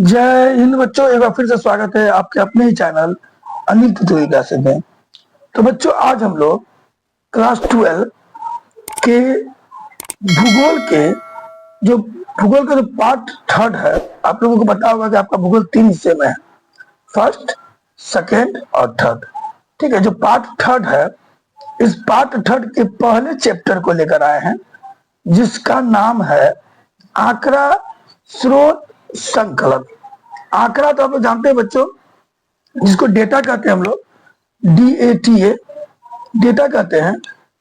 जय हिंद बच्चों, एक बार फिर से स्वागत है आपके अपने ही चैनल अनिल तुतुई क्लासेस में। तो बच्चों, आज हम लोग क्लास 12 के भूगोल का जो पार्ट थर्ड है। आप लोगों को पता होगा कि आपका भूगोल 3 हिस्से में है, फर्स्ट, सेकेंड और थर्ड। ठीक है, जो पार्ट थर्ड है, इस पार्ट थर्ड के पहले चैप्टर को लेकर आए हैं, जिसका नाम है आंकड़ा स्रोत संकलन। आंकड़ा तो आप लोग जानते हैं बच्चों, जिसको डेटा कहते हैं हम लोग, DATA डेटा कहते हैं।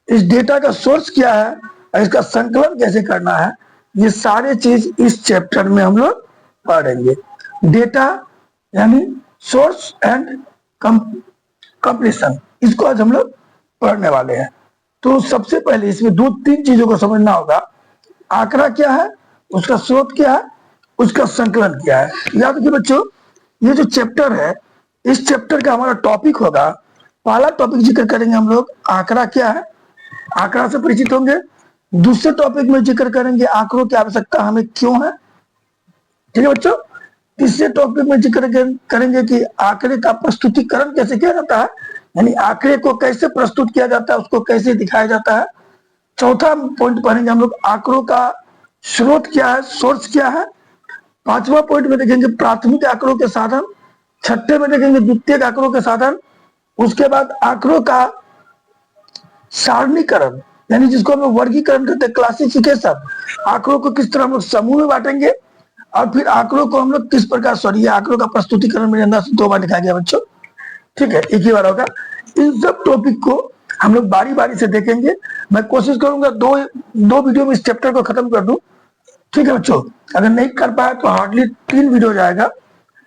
इस डेटा का सोर्स क्या है और इसका संकलन कैसे करना है, ये सारे चीज इस चैप्टर में हम लोग पढ़ेंगे। डेटा यानी सोर्स एंड कंप्लीशन, इसको आज हम लोग पढ़ने वाले हैं। तो सबसे पहले इसमें दो तीन चीजों को समझना होगा। आंकड़ा क्या है, उसका स्रोत क्या है, उसका संकलन क्या है। याद रखिए बच्चों, ये जो चैप्टर है, इस चैप्टर का हमारा टॉपिक होगा, पहला टॉपिक जिक्र करेंगे हम लोग आंकड़ा क्या है, आंकड़ा से परिचित होंगे। दूसरे टॉपिक में जिक्र करेंगे आंकड़ों की आवश्यकता हमें क्यों है। ठीक है बच्चों। तीसरे टॉपिक में जिक्र करेंगे कि आंकड़े का प्रस्तुतिकरण कैसे किया जाता है, यानी आंकड़े को कैसे प्रस्तुत किया जाता है, उसको कैसे दिखाया जाता है। चौथा पॉइंट पढ़ेंगे हम लोग आंकड़ों का स्रोत क्या है, सोर्स क्या है। पांचवा पॉइंट में देखेंगे प्राथमिक आंकड़ों के साधन। छठे में देखेंगे द्वितीयक आंकड़ों के साधन। उसके बाद आंकड़ों का सारणीकरण, यानी जिसको हम लोग वर्गीकरण करते हैं, क्लासिफिकेशन। आंकड़ों को किस तरह हम लोग समूह में बांटेंगे, और फिर आंकड़ों को हम लोग किस प्रकार, सॉरी, आंकड़ों का प्रस्तुतिकरण मेरे अंदर से 2 बार लिखा गया बच्चों। ठीक है, एक ही बार होगा। इन सब टॉपिक को हम लोग बारी बारी से देखेंगे। मैं कोशिश करूंगा दो वीडियो में इस चैप्टर को खत्म कर दूं। ठीक है बच्चों, अगर नहीं कर पाए तो हार्डली 3 वीडियो जाएगा।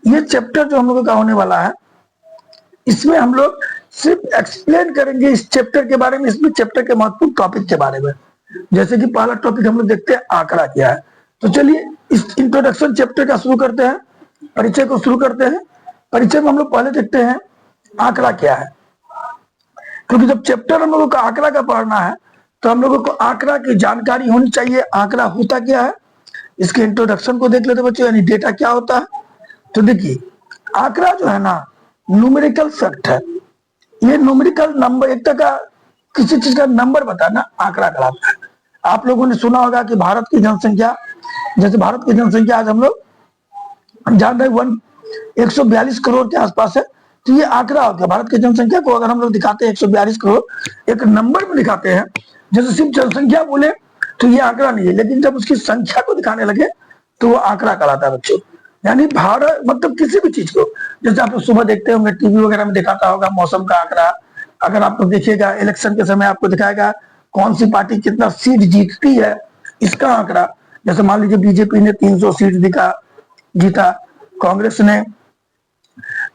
ये चैप्टर जो हम लोगों का होने वाला है, इसमें हम लोग सिर्फ एक्सप्लेन करेंगे इस चैप्टर के बारे में, इसमें चैप्टर के महत्वपूर्ण टॉपिक के बारे में। जैसे कि पहला टॉपिक हम लोग देखते हैं आंकड़ा क्या है। तो चलिए इस इंट्रोडक्शन चैप्टर का शुरू करते हैं, परिचय को शुरू करते हैं। परिचय में हम लोग पहले देखते हैं आंकड़ा क्या है, क्योंकि जब चैप्टर हम लोगों को आंकड़ा का पढ़ना है तो हम लोगों को आंकड़ा की जानकारी होनी चाहिए। आंकड़ा होता क्या है, इसके इंट्रोडक्शन को देख लेते बच्चों, यानी डेटा क्या होता है। तो देखिए, आंकड़ा जो है ना, न्यूमेरिकल फैक्ट है। ये न्यूमेरिकल नंबर, एक तरह का किसी चीज का नंबर बताना आंकड़ा कहलाता है। आप लोगों ने सुना होगा कि भारत की जनसंख्या, जैसे भारत की जनसंख्या आज हम लोग जान रहे 142 करोड़ के आसपास है। तो ये आंकड़ा होता है। भारत की जनसंख्या को अगर हम लोग दिखाते हैं 142 करोड़, एक नंबर में दिखाते हैं, जैसे सिर्फ जनसंख्या बोले तो ये आंकड़ा नहीं है, लेकिन जब उसकी संख्या को दिखाने लगे तो वो आंकड़ा कहलाता है बच्चों। यानी भारत मतलब किसी भी चीज को, जैसे आप लोग सुबह देखते होंगे टीवी वगैरह में दिखाता होगा मौसम का आंकड़ा। अगर आप लोग देखिएगा इलेक्शन के समय आपको दिखाएगा कौन सी पार्टी कितना सीट जीतती है, इसका आंकड़ा। जैसे मान लीजिए बीजेपी ने 300 सीट जीता, कांग्रेस ने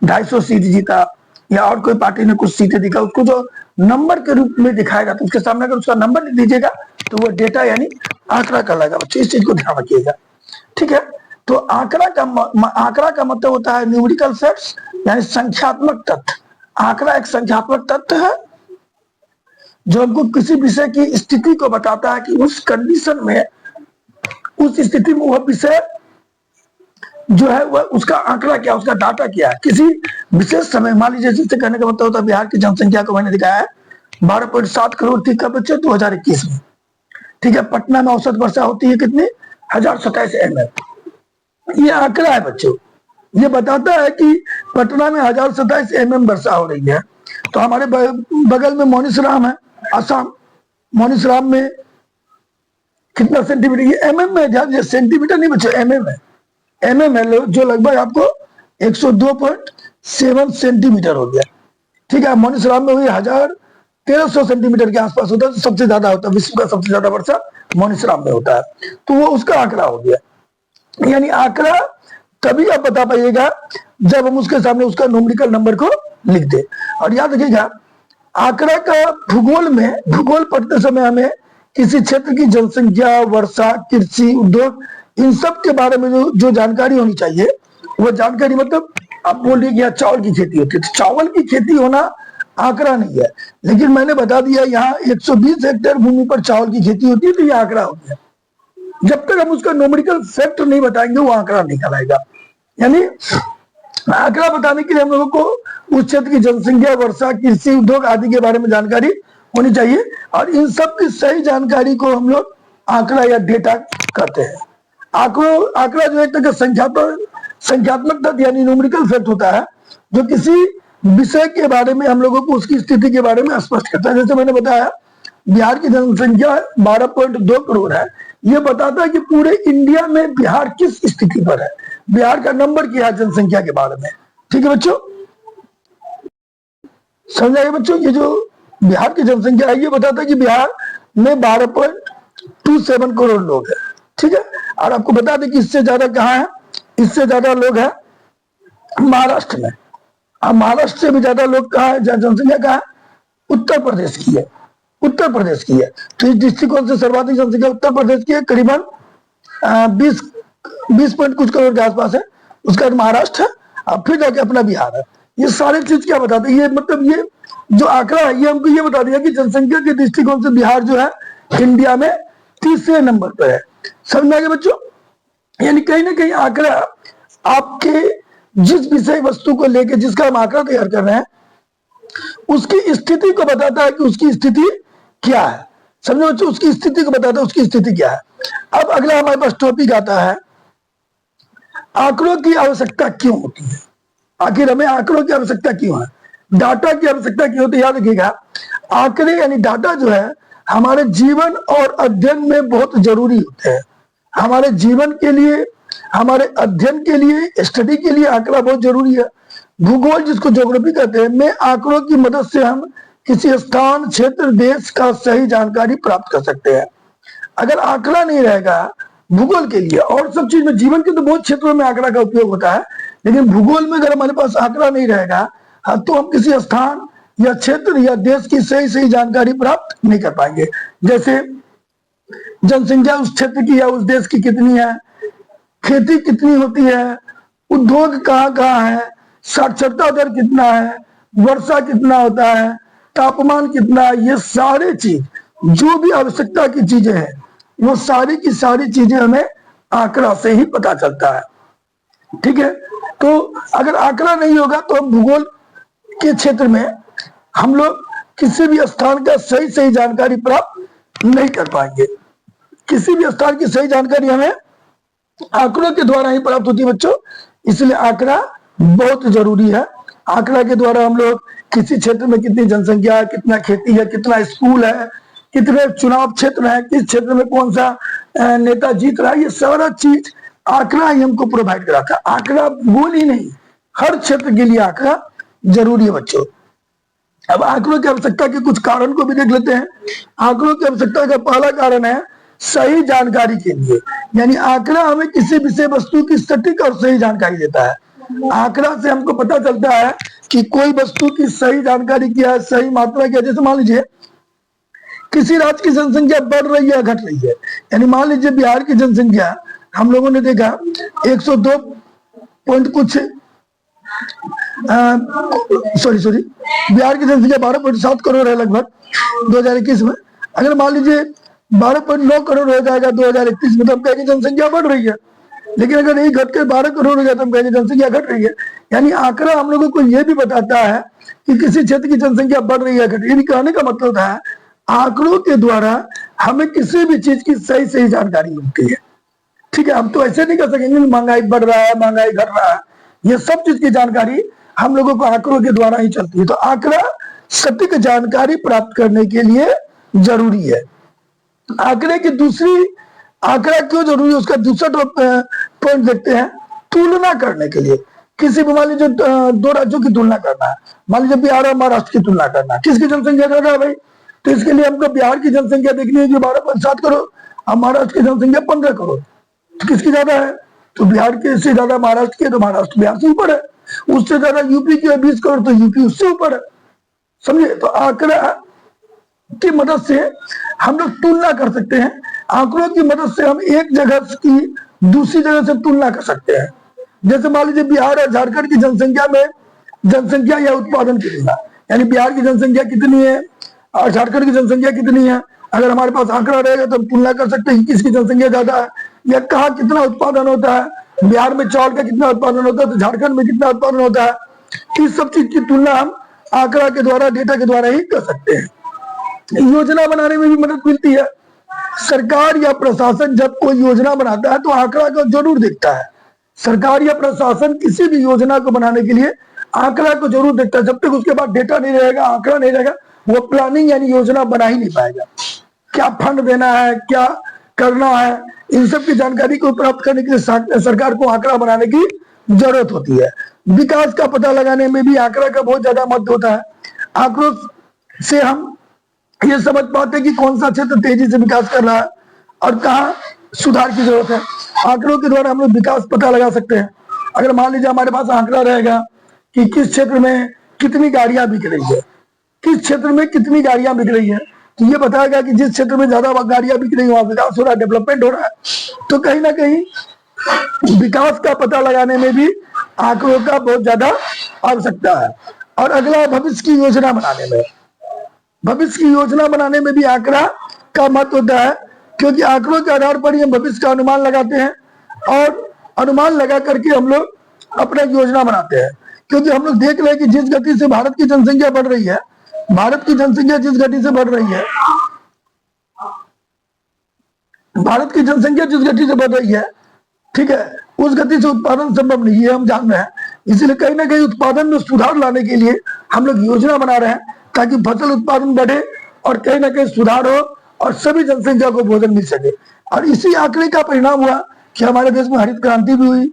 250 सीट जीता, या और कोई पार्टी ने कुछ सीटें दिखा, उसको जो नंबर के रूप में दिखाएगा तो उसके सामने अगर उसका नंबर लिख दीजिएगा तो वो डेटा यानी आंकड़ा कहलाएगा बच्चों। इस चीज को ध्यान रखिएगा। ठीक है, तो आंकड़ा का मतलब होता है न्यूमेरिकल फैक्ट्स, यानी संख्यात्मक तथ्य। आंकड़ा एक संख्यात्मक तथ्य है जो हमको किसी विषय की स्थिति को बताता है कि उस कंडीशन में, उस स्थिति में वह विषय जो है वह, उसका आंकड़ा क्या, उसका डाटा क्या है किसी विशेष समय। मान लीजिए, जिससे कहने का मतलब होता है बिहार की जनसंख्या को मैंने दिखाया है 12.7 करोड़ थी कब बच्चों, 2021 में। ठीक है, पटना में औसत वर्षा होती है कितनी, 1027 mm। ये आंकड़ा है बच्चों, ये बताता है कि पटना में 1027 mm वर्षा हो रही है। तो हमारे बगल में मोनिसराम है, असम। मोनिसराम में कितना सेंटीमीटर, ये mm में, ध्यान, सेंटीमीटर नहीं बच्चों, mm है। mm है जो लगभग आपको 102.7 सेंटीमीटर हो गया। ठीक है, मोनिसराम में हुई 1300 सेंटीमीटर के आसपास होता है, तो सबसे ज्यादा होता है, विश्व का सबसे ज्यादा वर्षा मोनिसराम में होता है। तो वो उसका आंकड़ा हो गया। यानी आंकड़ा तभी आप बता पाइएगा जब हम उसके सामने उसका न्यूमेरिकल नंबर को लिख दे। और याद रखिएगा, आंकड़ा का भूगोल पढ़ते समय हमें किसी क्षेत्र की जनसंख्या, वर्षा, कृषि, उद्योग, इन सब के बारे में जो जानकारी होनी चाहिए, वो जानकारी, मतलब आप बोलिए कि चावल की खेती होती है, तो चावल की खेती होना आंकड़ा नहीं है, लेकिन मैंने बता दिया यहाँ 120 हेक्टेयर भूमि पर चावल की खेती होती है, तो ये आंकड़ा हो गया। जब तक हम उसका न्यूमेरिकल फैक्ट नहीं बताएंगे वो आंकड़ा नहीं कहलाएगा। यानी आंकड़ा बताने के लिए हम लोगों को उस क्षेत्र की जनसंख्या, वर्षा, कृषि, उद्योग आदि के बारे में जानकारी होनी चाहिए, और इन सब की सही जानकारी को हम लोग आंकड़ा या डेटा कहते हैं। आंकड़ा जो एक तरह का संख्यात्मक तथ्य यानी न्यूमेरिकल फैक्ट होता है, जो किसी विषय के बारे में हम लोगों को उसकी स्थिति के बारे में स्पष्ट करता है। जैसे मैंने बताया बिहार की जनसंख्या 12.2 करोड़ है, ये बताता है कि पूरे इंडिया में बिहार किस स्थिति पर है, बिहार का नंबर क्या है जनसंख्या के बारे में। ठीक है बच्चों, समझाइए बच्चों, ये जो बिहार की जनसंख्या है ये बताता है कि बिहार में 12.27 करोड़ लोग हैं। ठीक है, और आपको बता दें कि इससे ज्यादा कहाँ है, इससे ज्यादा लोग हैं महाराष्ट्र में। अब महाराष्ट्र से भी ज्यादा लोग कहाँ है, जनसंख्या कहाँ है, उत्तर प्रदेश की है, उत्तर प्रदेश की है। तो इस दृष्टिकोण से सर्वाधिक जनसंख्या उत्तर प्रदेश की है, करीबन 20 पॉइंट कुछ करोड़ के आसपास है। उसके बाद महाराष्ट्र है, और फिर जाके अपना बिहार है। ये सारी चीज क्या बताते हैं, ये मतलब ये जो आंकड़ा है ये हमको ये बता दिया कि जनसंख्या के दृष्टिकोण से बिहार जो है इंडिया में तीसरे नंबर पर है। समझ में आ गया बच्चों, यानी कहीं ना कहीं आंकड़ा आपके जिस विषय वस्तु को लेकर जिसका हम आंकड़ा तैयार कर रहे हैं उसकी स्थिति को बताता है कि उसकी स्थिति क्या है। समझो बच्चों, उसकी स्थिति को बताता है उसकी स्थिति क्या है। अब अगला हमारे पास टॉपिक आता है आंकड़ों की आवश्यकता क्यों होती है। आखिर हमें आंकड़ों की आवश्यकता क्यों है, डाटा की आवश्यकता क्यों होती है। याद रखिएगा, आंकड़े यानी डाटा जो है हमारे जीवन और अध्ययन में बहुत जरूरी होते हैं। हमारे जीवन के लिए, हमारे अध्ययन के लिए, स्टडी के लिए आंकड़ा बहुत जरूरी है। भूगोल जिसको ज्योग्राफी कहते हैं, में आंकड़ों की मदद से हम किसी स्थान, क्षेत्र, देश का सही जानकारी प्राप्त कर सकते हैं। अगर आंकड़ा नहीं रहेगा भूगोल के लिए, और सब चीज में, जीवन के तो बहुत क्षेत्रों में आंकड़ा का उपयोग होता है, लेकिन भूगोल में अगर हमारे पास आंकड़ा नहीं रहेगा तो हम किसी स्थान या क्षेत्र या देश की सही जानकारी प्राप्त नहीं कर पाएंगे। जैसे जनसंख्या उस क्षेत्र की या उस देश की कितनी है, खेती कितनी होती है, उद्योग कहाँ कहाँ है, साक्षरता दर कितना है, वर्षा कितना होता है, तापमान कितना है, ये सारे चीज जो भी आवश्यकता की चीजें हैं वो सारी की सारी चीजें हमें आंकड़ा से ही पता चलता है। ठीक है, तो अगर आंकड़ा नहीं होगा तो हम भूगोल के क्षेत्र में हम लोग किसी भी स्थान का सही जानकारी प्राप्त नहीं कर पाएंगे। किसी भी स्थान की सही जानकारी हमें आंकड़ों के द्वारा ही प्राप्त होती है बच्चों, इसलिए आंकड़ा बहुत जरूरी है। आंकड़ा के द्वारा हम लोग किसी क्षेत्र में कितनी जनसंख्या है, कितना खेती है, कितना स्कूल है, कितने चुनाव क्षेत्र है, किस क्षेत्र में कौन सा नेता जीत रहा है, ये सारा चीज आंकड़ा ही हमको प्रोवाइड कराता है। आंकड़ा भूगोल ही नहीं, हर क्षेत्र के लिए आंकड़ा जरूरी है बच्चों। अब आंकड़ों की आवश्यकता के कुछ कारण को भी देख लेते हैं। आंकड़ों की आवश्यकता का पहला कारण है सही जानकारी के लिए, यानी आंकड़ा हमें किसी विषय वस्तु की सटीक और सही जानकारी देता है। आंकड़ा से हमको पता चलता है कि कोई वस्तु की सही जानकारी क्या है, सही मात्रा क्या है। जैसे मान लीजिए किसी राज्य की जनसंख्या बढ़ रही है, घट रही है, यानी मान लीजिए बिहार की जनसंख्या हम लोगों ने देखा 102 पॉइंट कुछ सॉरी बिहार की जनसंख्या 12.7 करोड़ है लगभग 2021 में। अगर मान लीजिए 12.9 करोड़ हो जाएगा 2031 में, तो हम कहेंगे जनसंख्या बढ़ रही है। लेकिन अगर यही घट कर 12 करोड़ हो जाए तो हम कहेंगे जनसंख्या घट रही है। यानी आंकड़ा हम लोगों को यह भी बताता है कि किसी क्षेत्र की जनसंख्या बढ़ रही है, घट रही है। कहने का मतलब है आंकड़ों के द्वारा हमें किसी भी चीज की सही जानकारी मिलती है। ठीक है, हम तो ऐसे नहीं कर सकेंगे महंगाई बढ़ रहा है, महंगाई घट रहा है, ये सब चीज की जानकारी हम लोगों को आंकड़ों के द्वारा ही चलती है। तो आंकड़ा सटीक जानकारी प्राप्त करने के लिए जरूरी है। आंकड़े की दूसरी, आंकड़ा क्यों जरूरी है उसका दूसरा पॉइंट देखते हैं, तुलना करने के लिए। किसी भी मान लीजिए दो राज्यों की तुलना करना है, मान लीजिए बिहार और महाराष्ट्र की तुलना करना है, किसकी जनसंख्या ज्यादा है भाई, तो इसके लिए हमको बिहार की जनसंख्या देखनी है जो 12.7 करोड़ और महाराष्ट्र की जनसंख्या 15 करोड़, तो किसकी ज्यादा है, तो बिहार के से ज्यादा महाराष्ट्र की है, तो महाराष्ट्र बिहार से ऊपर है। उससे ज्यादा यूपी की है 20 करोड़, तो यूपी उससे ऊपर है। समझे, तो आंकड़ा की मदद से हम लोग तुलना कर सकते हैं। आंकड़ों की मदद से हम एक जगह की दूसरी जगह से तुलना कर सकते हैं। जैसे मान लीजिए बिहार और झारखंड की जनसंख्या में, जनसंख्या या उत्पादन की तुलना, यानी बिहार की जनसंख्या कितनी है और झारखंड की जनसंख्या कितनी है। अगर हमारे पास आंकड़ा रहेगा तो हम तुलना कर सकते हैं कि किसकी जनसंख्या ज्यादा है या कहाँ कितना उत्पादन होता है बिहार में चावल का कितना उत्पादन होता है तो झारखंड में कितना उत्पादन होता है। इस सब चीज की तुलना हम आंकड़ा के द्वारा, डेटा के द्वारा ही कर सकते हैं। योजना बनाने में भी मदद मिलती है। सरकार या प्रशासन जब कोई योजना बनाता है तो आंकड़ा को जरूर देखता है। सरकार या प्रशासन किसी भी योजना को बनाने के लिए आंकड़ा को जरूर देखता है। जब तक उसके पास डेटा नहीं रहेगा, आंकड़ा नहीं रहेगा, वो प्लानिंग यानी योजना बना ही नहीं पाएगा। क्या फंड देना है, क्या करना है, इन सब की जानकारी को प्राप्त करने के लिए सरकार को आंकड़ा बनाने की जरूरत होती है। विकास का पता लगाने में भी आंकड़ा का बहुत ज्यादा महत्व होता है। आंकड़ों से हम ये समझ पाते हैं कि कौन सा क्षेत्र तेजी से विकास कर रहा है और कहाँ सुधार की जरूरत है। आंकड़ों के द्वारा हम लोग विकास पता लगा सकते हैं। अगर मान लीजिए हमारे पास आंकड़ा रहेगा कि किस क्षेत्र में कितनी गाड़ियां बिक रही है, किस क्षेत्र में कितनी गाड़ियां बिक रही है, तो ये बताएगा कि जिस क्षेत्र में ज्यादा गाड़ियां बिक रही है वहां विकास हो रहा है, डेवलपमेंट हो रहा है। तो कहीं ना कहीं विकास का पता लगाने में भी आंकड़ों का बहुत ज्यादा आवश्यकता है। और अगला भविष्य की योजना बनाने में, भविष्य की योजना बनाने में भी आंकड़ा का महत्व होता है, क्योंकि आंकड़ों के आधार पर ही हम भविष्य का अनुमान लगाते हैं और अनुमान लगा करके हम लोग अपना योजना बनाते हैं। क्योंकि हम लोग देख रहे हैं कि जिस गति से भारत की जनसंख्या बढ़ रही है, भारत की जनसंख्या जिस गति से बढ़ रही है, भारत की जनसंख्या जिस गति से बढ़ रही है, ठीक है, उस गति से उत्पादन संभव नहीं है, हम जान रहे हैं। इसलिए कहीं ना कहीं उत्पादन में सुधार लाने के लिए हम लोग योजना बना रहे हैं ताकि फसल उत्पादन बढ़े और कहीं ना कहीं सुधार हो और सभी जनसंख्या को भोजन मिल सके। और इसी आंकड़े का परिणाम हुआ कि हमारे देश में हरित क्रांति भी हुई।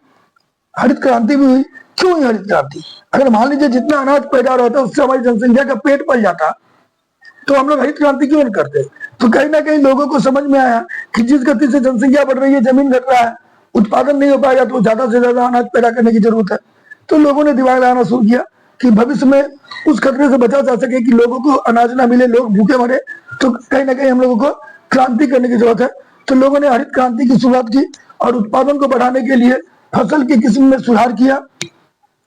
हरित क्रांति भी हुई। क्यों हुई हरित क्रांति? अगर मान लीजिए जितना अनाज पैदा होता उससे हमारी जनसंख्या का पेट पल जाता तो हम लोग हरित क्रांति क्यों नहीं करते? तो कहीं ना कहीं लोगों को समझ में आया कि जिस गति से जनसंख्या बढ़ रही है, जमीन घट रहा है, उत्पादन नहीं हो पाएगा, तो ज्यादा से ज्यादा अनाज पैदा करने की जरूरत है। तो लोगों ने दिमाग लगाना शुरू किया कि भविष्य में उस खतरे से बचा जा सके कि लोगों को अनाज ना मिले, लोग भूखे मरे, तो कहीं ना कहीं हम लोगों को क्रांति करने की जरूरत है। तो लोगों ने हरित क्रांति की शुरुआत की और उत्पादन को बढ़ाने के लिए फसल की किस्म में सुधार किया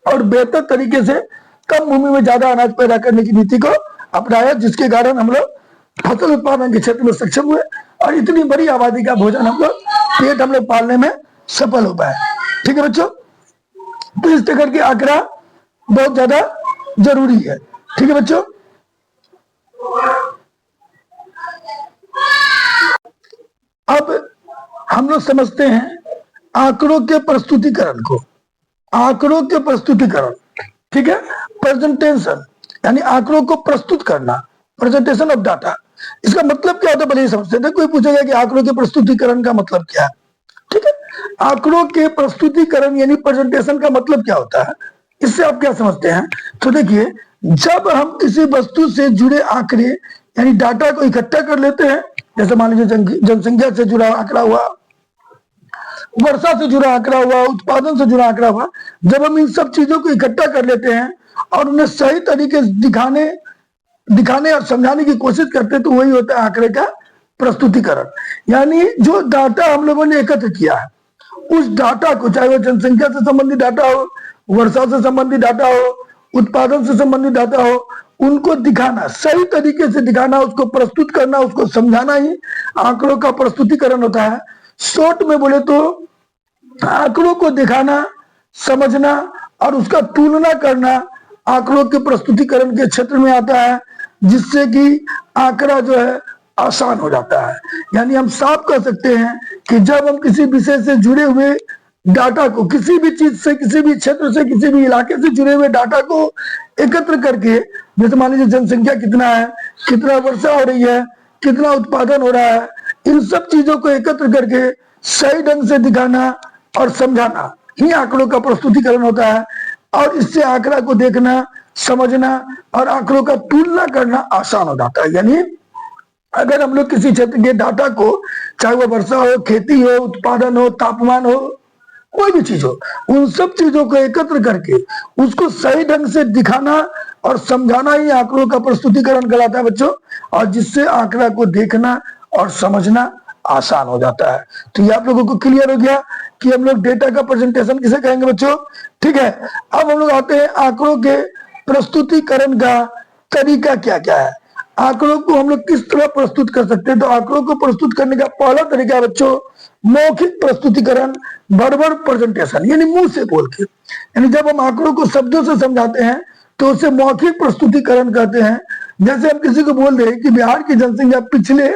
और बेहतर तरीके से कम भूमि में ज्यादा अनाज पैदा करने की नीति को अपनाया, जिसके कारण हम लोग फसल उत्पादन के क्षेत्र में सक्षम हुए और इतनी बड़ी आबादी का भोजन हम लोग पेट हम लोग पालने में सफल हो पाए। ठीक है बच्चों, तो इस तरह के आंकड़ा बहुत ज्यादा जरूरी है। ठीक है बच्चों, अब हम लोग समझते हैं आंकड़ों के प्रस्तुतिकरण को। आंकड़ों के प्रस्तुतिकरण, ठीक है, प्रेजेंटेशन यानी आंकड़ों को प्रस्तुत करना, प्रेजेंटेशन ऑफ डाटा। इसका मतलब क्या होता है पहले समझते हैं। कोई पूछेगा कि आंकड़ों के प्रस्तुतिकरण का मतलब क्या है? ठीक है, आंकड़ों के प्रस्तुतिकरण यानी प्रेजेंटेशन का मतलब क्या होता है, इससे आप क्या समझते हैं? तो देखिए, जब हम किसी वस्तु से जुड़े आंकड़े यानी डाटा को इकट्ठा कर लेते हैं, जैसे मान लीजिए जनसंख्या से जुड़ा आंकड़ा हुआ, वर्षा से जुड़ा आंकड़ा हुआ, उत्पादन से जुड़ा आंकड़ा हुआ, जब हम इन सब चीजों को इकट्ठा कर लेते हैं और उन्हें सही तरीके से दिखाने और समझाने की कोशिश करते हैं, तो वही होता है आंकड़े का प्रस्तुतिकरण। यानी जो डाटा हम लोगों ने एकत्र किया है, उस डाटा को, चाहे वो जनसंख्या से संबंधित डाटा हो, वर्षा से संबंधित डाटा हो, उत्पादन से संबंधित डाटा हो, उनको दिखाना, सही तरीके से दिखाना, उसको प्रस्तुत करना, उसको समझाना ही आंकड़ों का प्रस्तुतिकरण होता है। शॉर्ट में बोले तो आंकड़ों को दिखाना, समझना और उसका तुलना करना आंकड़ों के प्रस्तुतिकरण के क्षेत्र में आता है, जिससे कि आंकड़ा जो है आसान हो जाता है। यानी हम साफ कर सकते हैं कि जब हम किसी विषय से जुड़े हुए डाटा को, किसी भी चीज से, किसी भी क्षेत्र से, किसी भी इलाके से जुड़े हुए डाटा को एकत्र करके, जैसे मान लीजिए जनसंख्या कितना है, कितना वर्षा हो रही है, कितना उत्पादन हो रहा है, इन सब चीजों को एकत्र करके सही ढंग से दिखाना और समझाना ही आंकड़ों का प्रस्तुतिकरण होता है। और इससे आंकड़ा को देखना, समझना और आंकड़ों का तुलना करना आसान हो जाता है। यानी अगर हम लोग किसी क्षेत्र के डाटा को, चाहे वो वर्षा हो, खेती हो, उत्पादन हो, तापमान हो, कोई भी चीज हो, उन सब चीजों को एकत्र करके उसको सही ढंग से दिखाना और समझाना ही आंकड़ों का प्रस्तुतिकरण कहलाता है बच्चों। और जिससे आंकड़ा को देखना और समझना आसान हो जाता है। तो ये आप लोगों को क्लियर हो गया कि हम लोग डेटा का प्रेजेंटेशन किसे कहेंगे बच्चों। ठीक है, अब हम लोग आते हैं आंकड़ों के प्रस्तुतिकरण का तरीका क्या क्या है। आंकड़ों को हम लोग किस तरह प्रस्तुत कर सकते हैं? तो आंकड़ों को प्रस्तुत करने का पहला तरीका है बच्चों, मौखिक प्रस्तुतीकरण, वर्बल प्रेजेंटेशन, यानी मुंह से बोल के। यानी जब हम आंकड़ों को शब्दों से समझाते हैं तो उसे मौखिक प्रस्तुतीकरण कहते हैं। जैसे हम किसी को बोल दें कि बिहार की जनसंख्या पिछले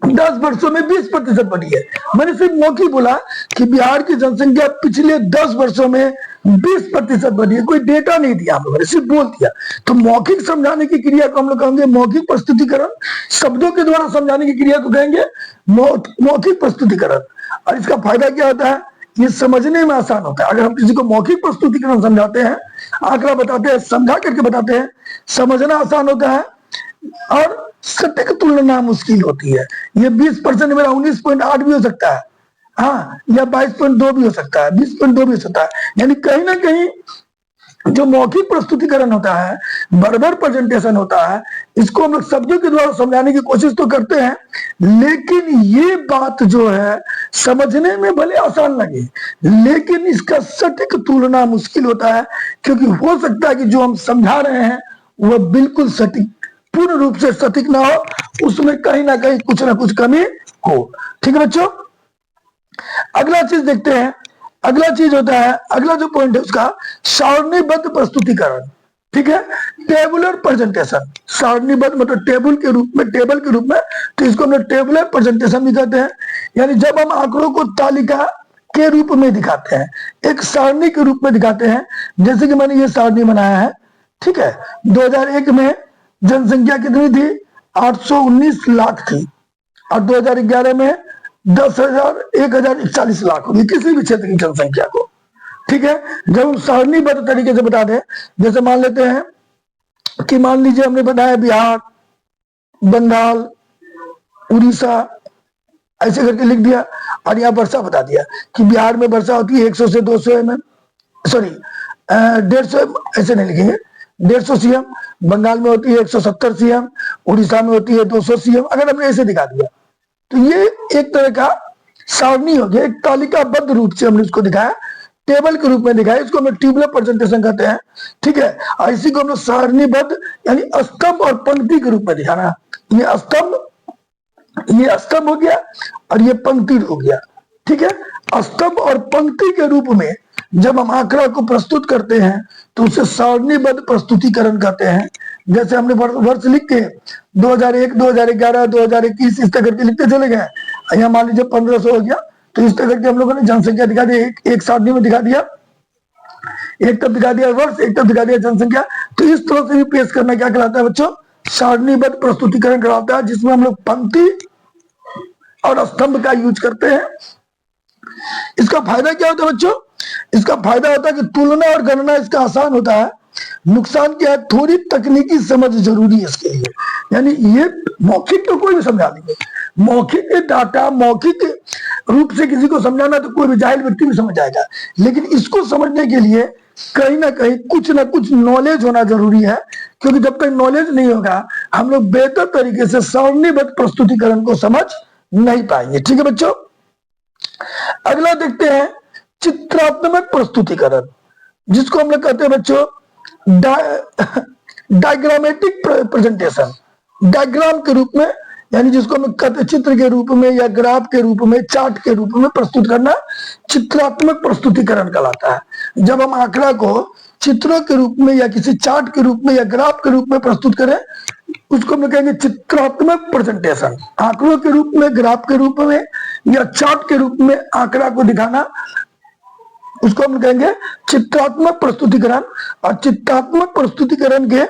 10 वर्षों में 20% बढ़ी है। मैंने सिर्फ मौखिक बोला कि बिहार की जनसंख्या पिछले 10 वर्षों में 20% बढ़ी है, कोई डेटा नहीं दिया हम लोगों ने, सिर्फ बोल दिया। तो मौखिक समझाने की क्रिया को हम लोग कहेंगे मौखिक प्रस्तुतिकरण, शब्दों के द्वारा समझाने की क्रिया को कहेंगे मौखिक प्रस्तुतिकरण। और इसका फायदा क्या होता है? ये समझने में आसान होता है। अगर हम किसी को मौखिक प्रस्तुतिकरण समझाते हैं, आंकड़ा बताते हैं, समझा करके बताते हैं, समझना आसान होता है और सटीक तुलना मुश्किल होती है। ये 20% मेरा 19.8 भी हो सकता है, हाँ, या 22.2 भी हो सकता है, 20.2 भी हो सकता है। यानी कहीं ना कहीं जो मौखिक प्रस्तुतिकरण होता है, वर्बल प्रेजेंटेशन होता है, इसको हम लोग शब्दों के द्वारा समझाने की कोशिश तो करते हैं, लेकिन ये बात जो है समझने में भले आसान लगे, लेकिन इसका सटीक तुलना मुश्किल होता है, क्योंकि हो सकता है कि जो हम समझा रहे हैं वह बिल्कुल सटीक, पूर्ण रूप से सटीक ना हो, उसमें कहीं ना कहीं कुछ ना कुछ कमी हो। ठीक है बच्चों, अगला चीज देखते हैं। अगला चीज होता है, अगला जो पॉइंट है उसका सारणीबद्ध प्रस्तुतिकरण। ठीक है, टेबुलर प्रेजेंटेशन। सारणीबद्ध मतलब टेबल के रूप में, तो इसको हम लोग टेबुलर प्रेजेंटेशन भी कहते हैं। यानी जब हम आंकड़ों को तालिका के रूप में दिखाते हैं, एक सारणी के रूप में दिखाते हैं, जैसे कि मैंने ये सारणी बनाया है। ठीक है, 2001 में जनसंख्या कितनी थी? 819 लाख थी, और 2011 में 10,041 लाख होगी किसी भी क्षेत्र की जनसंख्या को। ठीक है, जब हम सारणीबद्ध तरीके से बता दें, जैसे मान लेते हैं कि मान लीजिए हमने बताया बिहार, बंगाल, उड़ीसा, ऐसे करके लिख दिया, और यहाँ वर्षा बता दिया कि बिहार में वर्षा होती है 100 से 200 mm, सॉरी 150, ऐसे नहीं लिखेंगे, 150 CM, बंगाल में होती है 170 CM, उड़ीसा में होती है 200 CM। अगर हमने ऐसे दिखा दिया तो ये एक तरह का सारणी हो गया, एक तालिकाबद्ध रूप से हमने इसको दिखाया, टेबल के रूप में दिखाया, इसको हम टेबुलर प्रेजेंटेशन कहते हैं। ठीक है, और इसी को हम सारणीबद्ध यानी स्तंभ और पंक्ति के रूप में दिखाना। ये स्तंभ हो गया और ये पंक्ति हो गया। ठीक है, स्तंभ और पंक्ति के रूप में जब हम आंकड़ा को प्रस्तुत करते हैं तो उसे सारणीबद्ध प्रस्तुतिकरण कहते हैं। जैसे हमने वर्ष लिख के 2001, 2011, 2021 इस तरह करके लिखते चले गए, यहाँ मान लीजिए 1500 हो गया, तो इस तरह करके हम लोगों ने जनसंख्या दिखा दी, एक सारणी में दिखा दिया, एक तरफ दिखा दिया वर्ष, एक तरफ दिखा दिया जनसंख्या। तो इस तरह से भी पेश करना क्या कहलाता है बच्चों? सारणीबद्ध प्रस्तुतिकरण कहलाता है, जिसमें हम लोग पंक्ति और स्तंभ का यूज करते हैं। इसका फायदा क्या होता है बच्चों? इसका फायदा होता है कि तुलना और गणना इसका आसान होता है। नुकसान क्या है? थोड़ी तकनीकी समझ जरूरी है इसके लिए। यानी ये मौखिक तो कोई भी समझा देंगे, मौखिक डाटा, मौखिक रूप से किसी को समझाना तो कोई भी जाहिल व्यक्ति भी समझ जाएगा, लेकिन इसको समझने के लिए कहीं ना कहीं कुछ ना कुछ नॉलेज होना जरूरी है, क्योंकि जब तक नॉलेज नहीं होगा हम लोग बेहतर तरीके से सारणीबद्ध प्रस्तुतिकरण को समझ नहीं पाएंगे। ठीक है बच्चों, अगला देखते हैं चित्रात्मक प्रस्तुतिकरण, जिसको हम लोग कहते हैं बच्चों डायग्रामेटिक प्रेजेंटेशन। डायग्राम के रूप में, यानी जिसको हम कहते हैं चित्र के रूप में या ग्राफ के रूप में, चार्ट के रूप में प्रस्तुत करना चित्रात्मक प्रस्तुतिकरण कहलाता है। जब हम आंकड़ा को चित्रों के रूप में या किसी चार्ट के रूप में या ग्राफ के रूप में प्रस्तुत करें, उसको हम कहेंगे चित्रात्मक प्रेजेंटेशन। आंकड़ों के रूप में, ग्राफ के रूप में या चार्ट के रूप में आंकड़ा को दिखाना, उसको हम कहेंगे चित्रात्मक प्रस्तुतिकरण। और चित्रात्मक प्रस्तुतिकरण के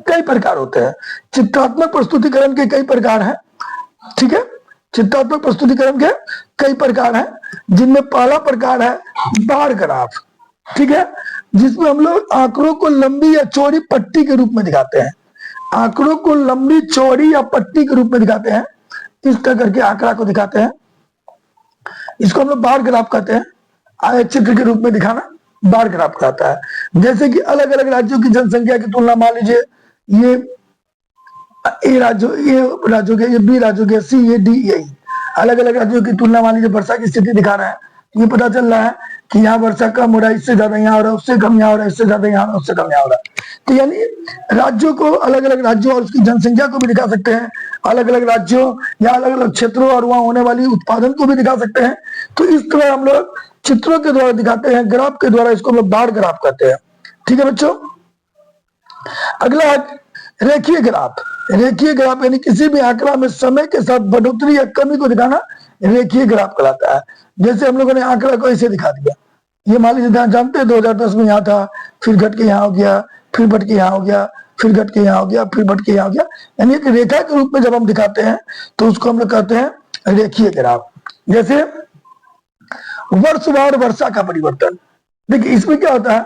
कई प्रकार होते हैं। चित्रात्मक प्रस्तुतिकरण के कई प्रकार हैं। ठीक है, चित्रात्मक प्रस्तुतिकरण के कई प्रकार हैं, जिनमें पहला प्रकार है बार ग्राफ। ठीक है, जिसमें हम लोग आंकड़ों को लंबी या चौड़ी पट्टी के रूप में दिखाते हैं। आंकड़ों को लंबी, चौड़ी या पट्टी के रूप में दिखाते हैं, इस तरह करके आंकड़ा को दिखाते हैं। इसको हम लोग बार ग्राफ कहते हैं। आयत चित्र के रूप में दिखाना बार ग्राफ कहता है। जैसे कि अलग अलग राज्यों की जनसंख्या की तुलना, मान लीजिए ये ए राज्यों, ये राज्यों के, ये बी राज्यों के, सी, ए, डी, ए, अलग अलग राज्यों की तुलना, मान लीजिए वर्षा की स्थिति दिखा रहा है, ये पता चल रहा है कि यहाँ वर्षा कम हो रहा है, इससे ज्यादा यहाँ हो रहा है, उससे कम यहाँ हो रहा है, इससे ज्यादा यहाँ हो रहा है, उससे कम यहाँ हो रहा है। तो यानी राज्यों को, अलग अलग राज्यों और उसकी जनसंख्या को भी दिखा सकते हैं, अलग अलग राज्यों या अलग अलग क्षेत्रों और वहां होने वाली उत्पादन को भी दिखा सकते हैं। तो इस तरह हम लोग चित्रों के द्वारा दिखाते हैं, ग्राफ के द्वारा, इसको हम लोग बार ग्राफ कहते हैं। ठीक है बच्चों। अगला रेखीय ग्राफ। रेखीय ग्राफ यानी किसी भी आंकड़ा में समय के साथ बढ़ोतरी या कमी को दिखाना रेखीय ग्राफ कहलाता है। जैसे हम लोगों ने आंकड़ा को ऐसे दिखा दिया, ये मान लीजिए जानते हैं 2010 में यहाँ था, फिर घट के यहाँ हो गया, फिर बढ़ के यहाँ हो गया, फिर घट के यहाँ हो गया, फिर बढ़ के यहाँ हो गया। यानी एक रेखा के रूप में जब हम दिखाते हैं तो उसको हम लोग कहते हैं रेखीय ग्राफ। जैसे वर्षवार वर्षा का परिवर्तन। देखिए इसमें क्या होता है,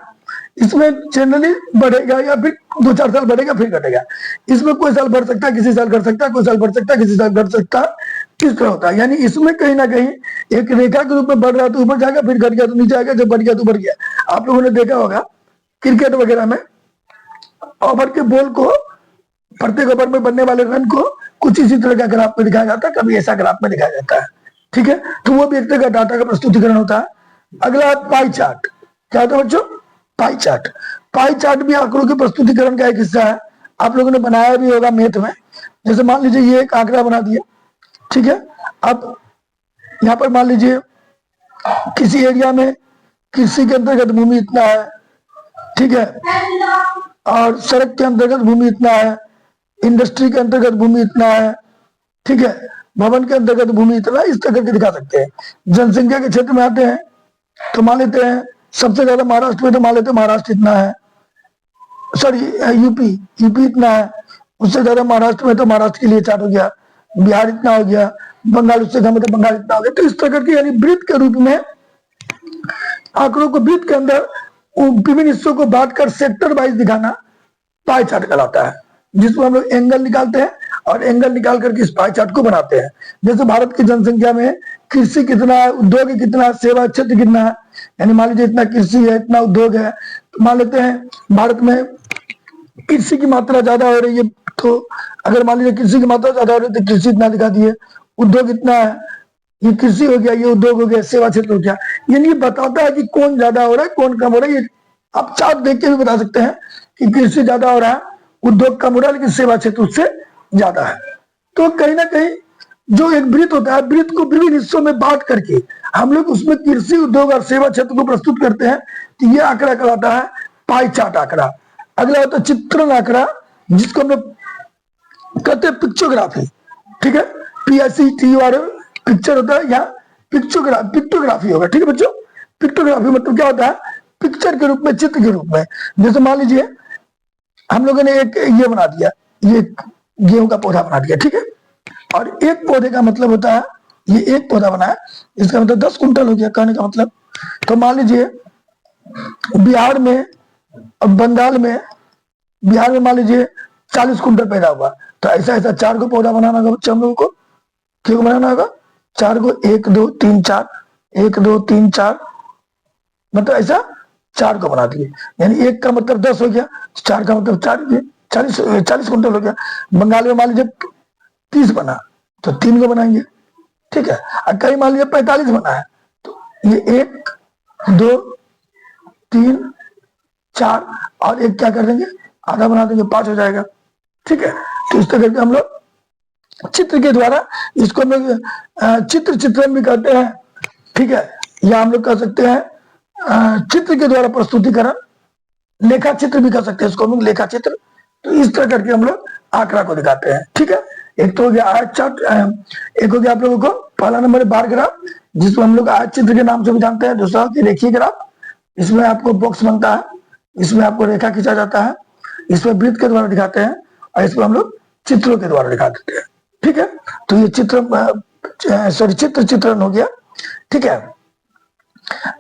इसमें जनरली बढ़ेगा या फिर 2-4 साल बढ़ेगा फिर घटेगा। इसमें कोई साल बढ़ सकता है, किसी साल घट सकता है, कोई साल बढ़ सकता है, किसी साल घट सकता है, किस तरह होता है। यानी इसमें कहीं ना कहीं एक रेखा के रूप में बढ़ रहा तो ऊपर जाएगा, फिर घट गया तो नीचे आएगा, जब बढ़ गया तो बढ़ गया। आप लोगों ने देखा होगा क्रिकेट वगैरह में ओवर के बॉल को, प्रत्येक ओवर में बनने वाले रन को कुछ इसी तरह का ग्राफ में दिखाया जाता है, कभी ऐसा ग्राफ में दिखाया जाता है। ठीक है, तो वो भी एक तरह का डाटा का प्रस्तुतिकरण होता है। अगला पाई चार्ट। क्या होता है बच्चों? Pie chart. पाई चार्ट भी आंकड़ों के प्रस्तुतिकरण का एक हिस्सा है। आप लोगों ने बनाया भी होगा मैथ में। जैसे मान लीजिए ये एक आंकड़ा बना दिया, ठीक है। अब यहाँ पर मान लीजिए किसी एरिया में कृषि के अंतर्गत भूमि इतना है, ठीक है, और सड़क के अंतर्गत भूमि इतना है, इंडस्ट्री के अंतर्गत भूमि इतना है, ठीक है, भवन के अंतर्गत भूमि इतना, इस तरह करके दिखा सकते हैं। जनसंख्या के क्षेत्र में आते हैं तो मान लेते हैं सबसे ज्यादा महाराष्ट्र में, तो मान लेते हैं महाराष्ट्र इतना है, सॉरी यूपी इतना है, उससे ज्यादा महाराष्ट्र में तो महाराष्ट्र के लिए चार्ट हो गया, बिहार इतना हो गया, बंगाल उससे कम है तो बंगाल इतना हो गया। तो इस तरह करके यानी वृत्त के रूप में आंकड़ों को वृत्त के अंदर विभिन्न हिस्सों को बांटकर सेक्टर वाइज दिखाना पाई चार्ट कहलाता है, जिसमें हम लोग एंगल निकालते हैं और एंगल निकाल करके इस पाई चार्ट को बनाते हैं। जैसे भारत की जनसंख्या में कृषि कितना है, उद्योग कितना है, सेवा क्षेत्र कितना है, यानी मान लीजिए इतना कृषि है, इतना उद्योग है, तो मान लेते हैं भारत में कृषि की मात्रा ज्यादा हो रही है, तो अगर मान लीजिए कृषि की मात्रा ज्यादा हो रही है तो कृषि इतना दिखा दिए, उद्योग इतना है, ये कृषि हो गया, ये उद्योग हो गया, सेवा क्षेत्र हो गया। यानी ये बताता है कि कौन ज्यादा हो रहा है, कौन कम हो रहा है। ये आप चार्ट देख के भी बता सकते हैं कि कृषि ज्यादा हो रहा है, उद्योग कम हो रहा है, लेकिन सेवा क्षेत्र उससे ज्यादा है। तो कहीं ना कहीं जो एक वृत्त होता है, वृत्त को विभिन्न हिस्सों में बांट करके हम लोग उसमें कृषि, उद्योग और सेवा क्षेत्र को प्रस्तुत करते हैं। तो ये आंकड़ा कहलाता है पाई चार्ट आंकड़ा। अगला होता है चित्रण आंकड़ा, जिसको हम लोग कहते हैं पिक्चोग्राफी। ठीक है, PICTUR पिक्चर होता है, यहाँ पिक्टोग्राफी होगा। ठीक है बच्चों, पिक्टोग्राफी मतलब क्या होता है? पिक्चर के रूप में, चित्र के रूप में। जैसे मान लीजिए हम लोगों ने एक ये बना दिया, ये गेहूं का पौधा बना दिया, ठीक है, और एक पौधे का मतलब होता है, ये एक पौधा बनाया, इसका मतलब 10 कुंटल हो गया, कहने का मतलब। तो मान लीजिए बिहार में और बंगाल में, बिहार में मान लीजिए 40 कुंटल पैदा हुआ, तो ऐसा ऐसा 4 को पौधा बनाना होगा बच्चे हम लोगों को। क्यों बनाना होगा? 4 को, 1 2 3 4, 1 2 3 4, मतलब ऐसा 4 को बना दिए। यानी 1 का मतलब 10 हो गया, 4 का मतलब 40 कुंटल हो गया। बंगाल में मान लीजिए 30 बना तो 3 को बनाएंगे, ठीक है। और कहीं मान लीजिए 45 बना है, तो ये 1 2 3 4 और 1 क्या कर देंगे, आधा बना देंगे, 5 हो जाएगा, ठीक है। तो इस तरह करके हम लोग चित्र के द्वारा, इसको हम लोग चित्र चित्रण भी कहते हैं, ठीक है, या हम लोग कह सकते हैं चित्र के द्वारा प्रस्तुतिकरण, लेखा चित्र भी कह सकते हैं इसको हम लोग, लेखा चित्र। तो इस तरह करके हम लोग आंकड़ा को दिखाते हैं, ठीक है। एक तो हो गया आयत चार्ट, एक हो गया आप लोगों को पहला नंबर बार ग्राफ, जिसको हम लोग आयत चित्र के नाम से भी जानते हैं। दूसरा कि रेखीय ग्राफ, इसमें आपको बॉक्स बनता है, इसमें आपको रेखा खींचा जाता है, इसमें वृत्त के द्वारा दिखाते हैं, और इसमें हम लोग चित्रों के द्वारा दिखा देते हैं, ठीक है। तो ये चित्र चित्रण हो गया, ठीक है।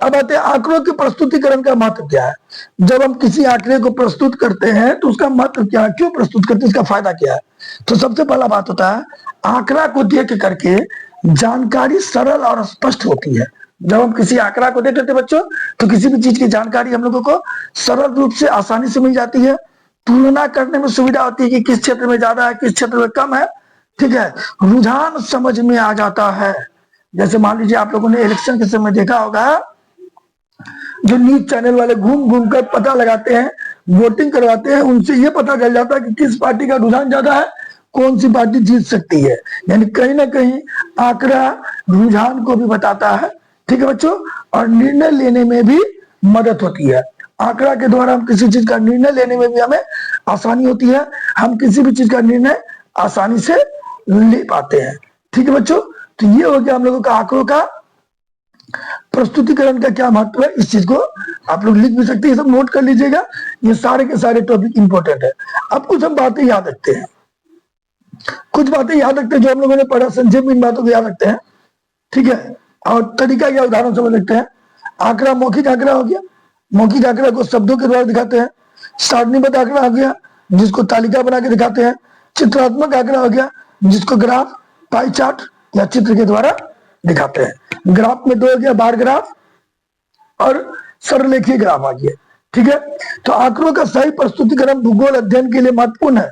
अब आते हैं आंकड़ों के प्रस्तुतिकरण का महत्व क्या है। जब हम किसी आंकड़े को प्रस्तुत करते हैं तो उसका महत्व क्या है, क्यों प्रस्तुत करते हैं, इसका फायदा क्या है। तो सबसे पहला बात होता है, आंकड़ा को देख करके जानकारी सरल और स्पष्ट होती है। जब हम किसी आंकड़ा को देखते हैं बच्चों, तो किसी भी चीज की जानकारी हम लोगों को सरल रूप से, आसानी से मिल जाती है। तुलना करने में सुविधा होती है कि किस क्षेत्र में ज्यादा है, किस क्षेत्र में कम है, ठीक है। रुझान समझ में आ जाता है, जैसे मान लीजिए आप लोगों ने इलेक्शन के समय देखा होगा, जो न्यूज चैनल वाले घूम घूम कर पता लगाते हैं, वोटिंग करवाते हैं, उनसे ये पता चल जाता है कि किस पार्टी का रुझान ज्यादा है, कौन सी पार्टी जीत सकती है। यानी कहीं ना कहीं आंकड़ा रुझान को भी बताता है। ठीक है बच्चों, और निर्णय लेने में भी मदद होती है। आंकड़ा के द्वारा हम किसी चीज का निर्णय लेने में भी हमें आसानी होती है, हम किसी भी चीज का निर्णय आसानी से ले पाते हैं। ठीक है बच्चों, तो ये हो गया हम लोगों का आंकड़ों का प्रस्तुतिकरण का क्या महत्व है। इस चीज को आप लोग लिख भी सकते हैं, सब नोट कर लीजिएगा, ये सारे के सारे टॉपिक इंपॉर्टेंट है। अब कुछ हम बातें याद रखते हैं, कुछ बातें याद रखते हैं जो हम लोगों ने पढ़ा, संक्षेप में इन बातों को याद रखते हैं। ठीक है, और तरीका क्या, उदाहरण समझ लेते हैं। आंकड़ा मौखिक आंकड़ा हो गया, मौखिक आंकड़ा को शब्दों के द्वारा दिखाते हैं। सारणीबद्ध आंकड़ा हो गया, जिसको तालिका बना के दिखाते हैं। चित्रात्मक आंकड़ा हो गया, जिसको ग्राफ, पाई चार्ट या चित्र के द्वारा दिखाते हैं। ग्राफ में दो हो गया, बार ग्राफ और सरलेखीय ग्राफ आ गया। ठीक है, तो आंकड़ों का सही प्रस्तुतिकरण भूगोल अध्ययन के लिए महत्वपूर्ण है।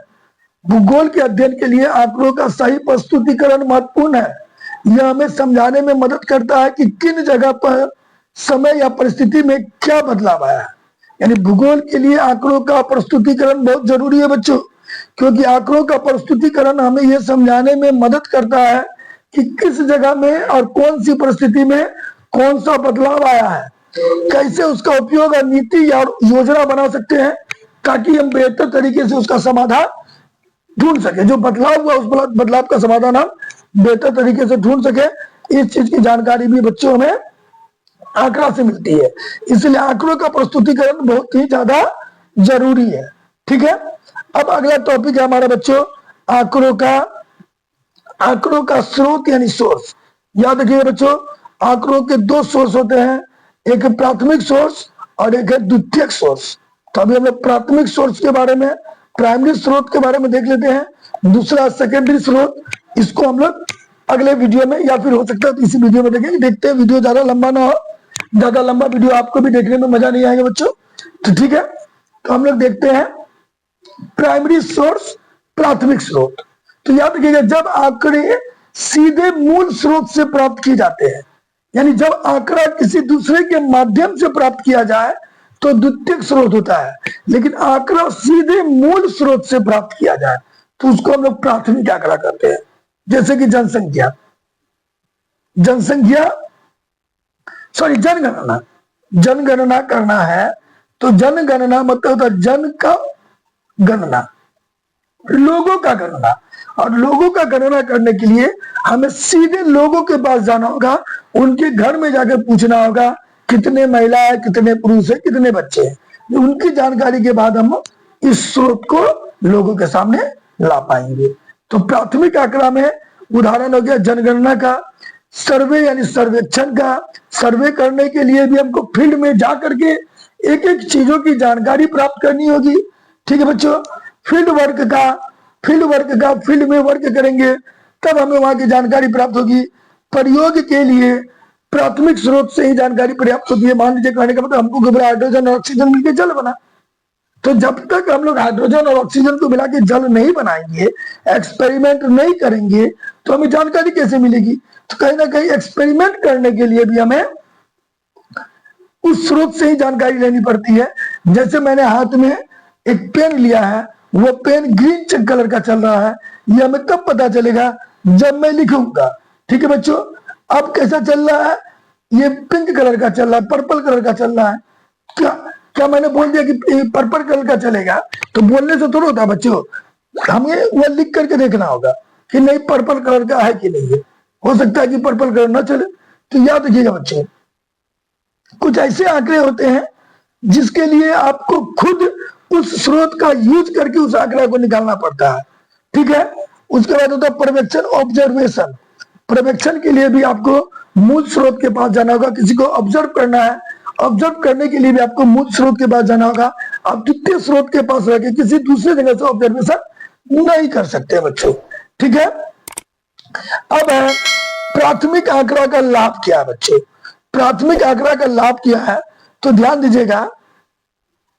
भूगोल के अध्ययन के लिए आंकड़ों का सही प्रस्तुतिकरण महत्वपूर्ण है। यह हमें समझाने में मदद करता है कि किन जगह पर समय या परिस्थिति में क्या बदलाव आया है। यानी भूगोल के लिए आंकड़ों का प्रस्तुतिकरण बहुत जरूरी है बच्चों, क्योंकि आंकड़ों का प्रस्तुतिकरण हमें यह समझाने में मदद करता है कि किस जगह में और कौन सी परिस्थिति में कौन सा बदलाव आया है, कैसे उसका उपयोग और नीति या योजना बना सकते हैं, ताकि हम बेहतर तरीके से उसका समाधान ढूंढ सके। जो बदलाव हुआ उस बदलाव का समाधान हम बेहतर तरीके से ढूंढ सके। इस चीज की जानकारी भी बच्चों में आंकड़ा से मिलती है, इसलिए आंकड़ों का प्रस्तुतिकरण बहुत ही ज्यादा जरूरी है। ठीक है, अब अगला टॉपिक है हमारा बच्चों आंकड़ों का स्रोत यानी सोर्स। याद रखिए बच्चों, आंकड़ों के दो सोर्स होते हैं, एक है प्राथमिक सोर्स और एक है द्वितीयक सोर्स। तो अभी हम लोग प्राथमिक सोर्स के बारे में, प्राइमरी स्रोत के बारे में देख लेते हैं। दूसरा सेकेंडरी स्रोत, इसको हम लोग अगले वीडियो में या फिर हो सकता है तो इसी वीडियो में देखेंगे। देखते हैं वीडियो ज्यादा लंबा ना हो, ज्यादा लंबा वीडियो आपको भी देखने में मजा नहीं आएगा बच्चों। तो ठीक है, तो हम लोग देखते हैं प्राइमरी सोर्स, प्राथमिक स्रोत। तो याद रखिएगा, जब आंकड़े सीधे मूल स्रोत से प्राप्त किए जाते हैं, यानी जब आंकड़ा किसी दूसरे के माध्यम से प्राप्त किया जाए तो द्वितीयक स्रोत होता है, लेकिन आंकड़ा सीधे मूल स्रोत से प्राप्त किया जाए तो उसको हम लोग प्राथमिक आंकड़ा कहते हैं। जैसे कि जनगणना, जनगणना करना है तो जनगणना मतलब होता है जन का गणना, लोगों का गणना। और लोगों का गणना करने के लिए हमें सीधे लोगों के पास जाना होगा, उनके घर में जाकर पूछना होगा कितने महिला है, कितने पुरुष है, कितने बच्चे हैं। उनकी जानकारी के बाद हम इस स्रोत को लोगों के सामने ला पाएंगे। तो प्राथमिक आंकड़ा में उदाहरण हो गया जनगणना का, सर्वे यानी सर्वेक्षण का। सर्वे करने के लिए भी हमको फील्ड में जा करके एक एक चीजों की जानकारी प्राप्त करनी होगी। ठीक है बच्चों, फील्ड में वर्क करेंगे तब हमें वहां की जानकारी प्राप्त होगी। प्रयोग के लिए प्राथमिक स्रोत से ही जानकारी प्राप्त होती है। मान लीजिए कहने का मतलब हमको घबरा हाइड्रोजन और ऑक्सीजन मिलकर जल बना, तो जब तक हम लोग हाइड्रोजन और ऑक्सीजन को मिला के जल नहीं बनाएंगे, एक्सपेरिमेंट नहीं करेंगे, तो हमें जानकारी कैसे मिलेगी। तो कहीं ना कहीं एक्सपेरिमेंट करने के लिए भी हमें उस स्रोत से ही जानकारी लेनी पड़ती है। जैसे मैंने हाथ में एक पेन लिया है, वो पेन ग्रीन कलर का चल रहा है, ये हमें कब पता चलेगा, जब मैं लिखूंगा। ठीक है बच्चों, अब कैसा चल रहा है, ये पिंक कलर का चल रहा है, पर्पल कलर का चल रहा है। क्या मैंने बोल दिया कि पर्पल कलर का चलेगा, तो बोलने से थोड़ा होता बच्चों, हमें वो लिख करके देखना होगा कि नहीं पर्पल कलर का है कि नहीं है। हो सकता है कि पर्पल कलर ना चले। तो याद रखिएगा बच्चों, कुछ ऐसे आंकड़े होते हैं जिसके लिए आपको खुद उस स्रोत का यूज करके उस आंकड़ा को निकालना पड़ता है। ठीक है, उसके बाद होता है पर्यवेक्षण, ऑब्जर्वेशन। पर्यवेक्षण के लिए भी आपको मूल स्रोत के पास जाना होगा, किसी को ऑब्जर्व करना है, ऑब्जर्व करने के लिए भी आपको मूल स्रोत के पास जाना होगा। आप द्वितीय स्रोत के पास रह के किसी दूसरे जगह से ऑब्जर्वेशन नहीं कर सकते बच्चों। ठीक है, अब है प्राथमिक आंकड़ा का लाभ क्या है बच्चों। प्राथमिक आंकड़ा का लाभ क्या है, तो ध्यान दीजिएगा,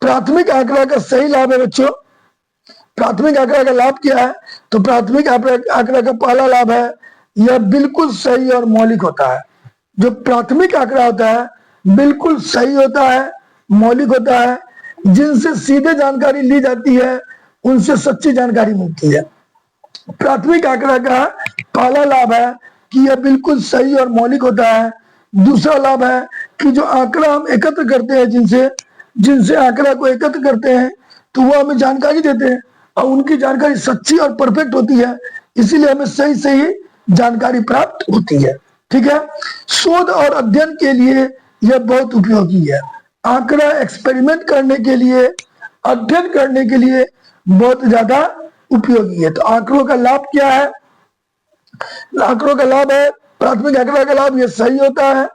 प्राथमिक आंकड़ा का सही लाभ है बच्चों। प्राथमिक आंकड़ा का लाभ क्या है, तो प्राथमिक आंकड़ा का पहला लाभ है यह बिल्कुल सही और मौलिक होता है। जो प्राथमिक आंकड़ा होता है बिल्कुल सही होता है, मौलिक होता है, जिनसे सीधे जानकारी ली जाती है उनसे सच्ची जानकारी मिलती है। प्राथमिक आंकड़ा का पहला लाभ है कि यह बिल्कुल सही और मौलिक होता है। दूसरा लाभ है कि जो आंकड़ा हम एकत्र करते हैं, जिनसे जिनसे आंकड़ा को एकत्र करते हैं, तो वो हमें जानकारी देते हैं और उनकी जानकारी सच्ची और परफेक्ट होती है, इसीलिए हमें सही सही जानकारी प्राप्त होती है। ठीक है, शोध और अध्ययन के लिए यह बहुत उपयोगी है। आंकड़ा एक्सपेरिमेंट करने के लिए, अध्ययन करने के लिए बहुत ज्यादा उपयोगी है। तो आंकड़ों का लाभ क्या है? आंकड़ों का लाभ है, प्राथमिक आंकड़ा का लाभ ये सही होता है।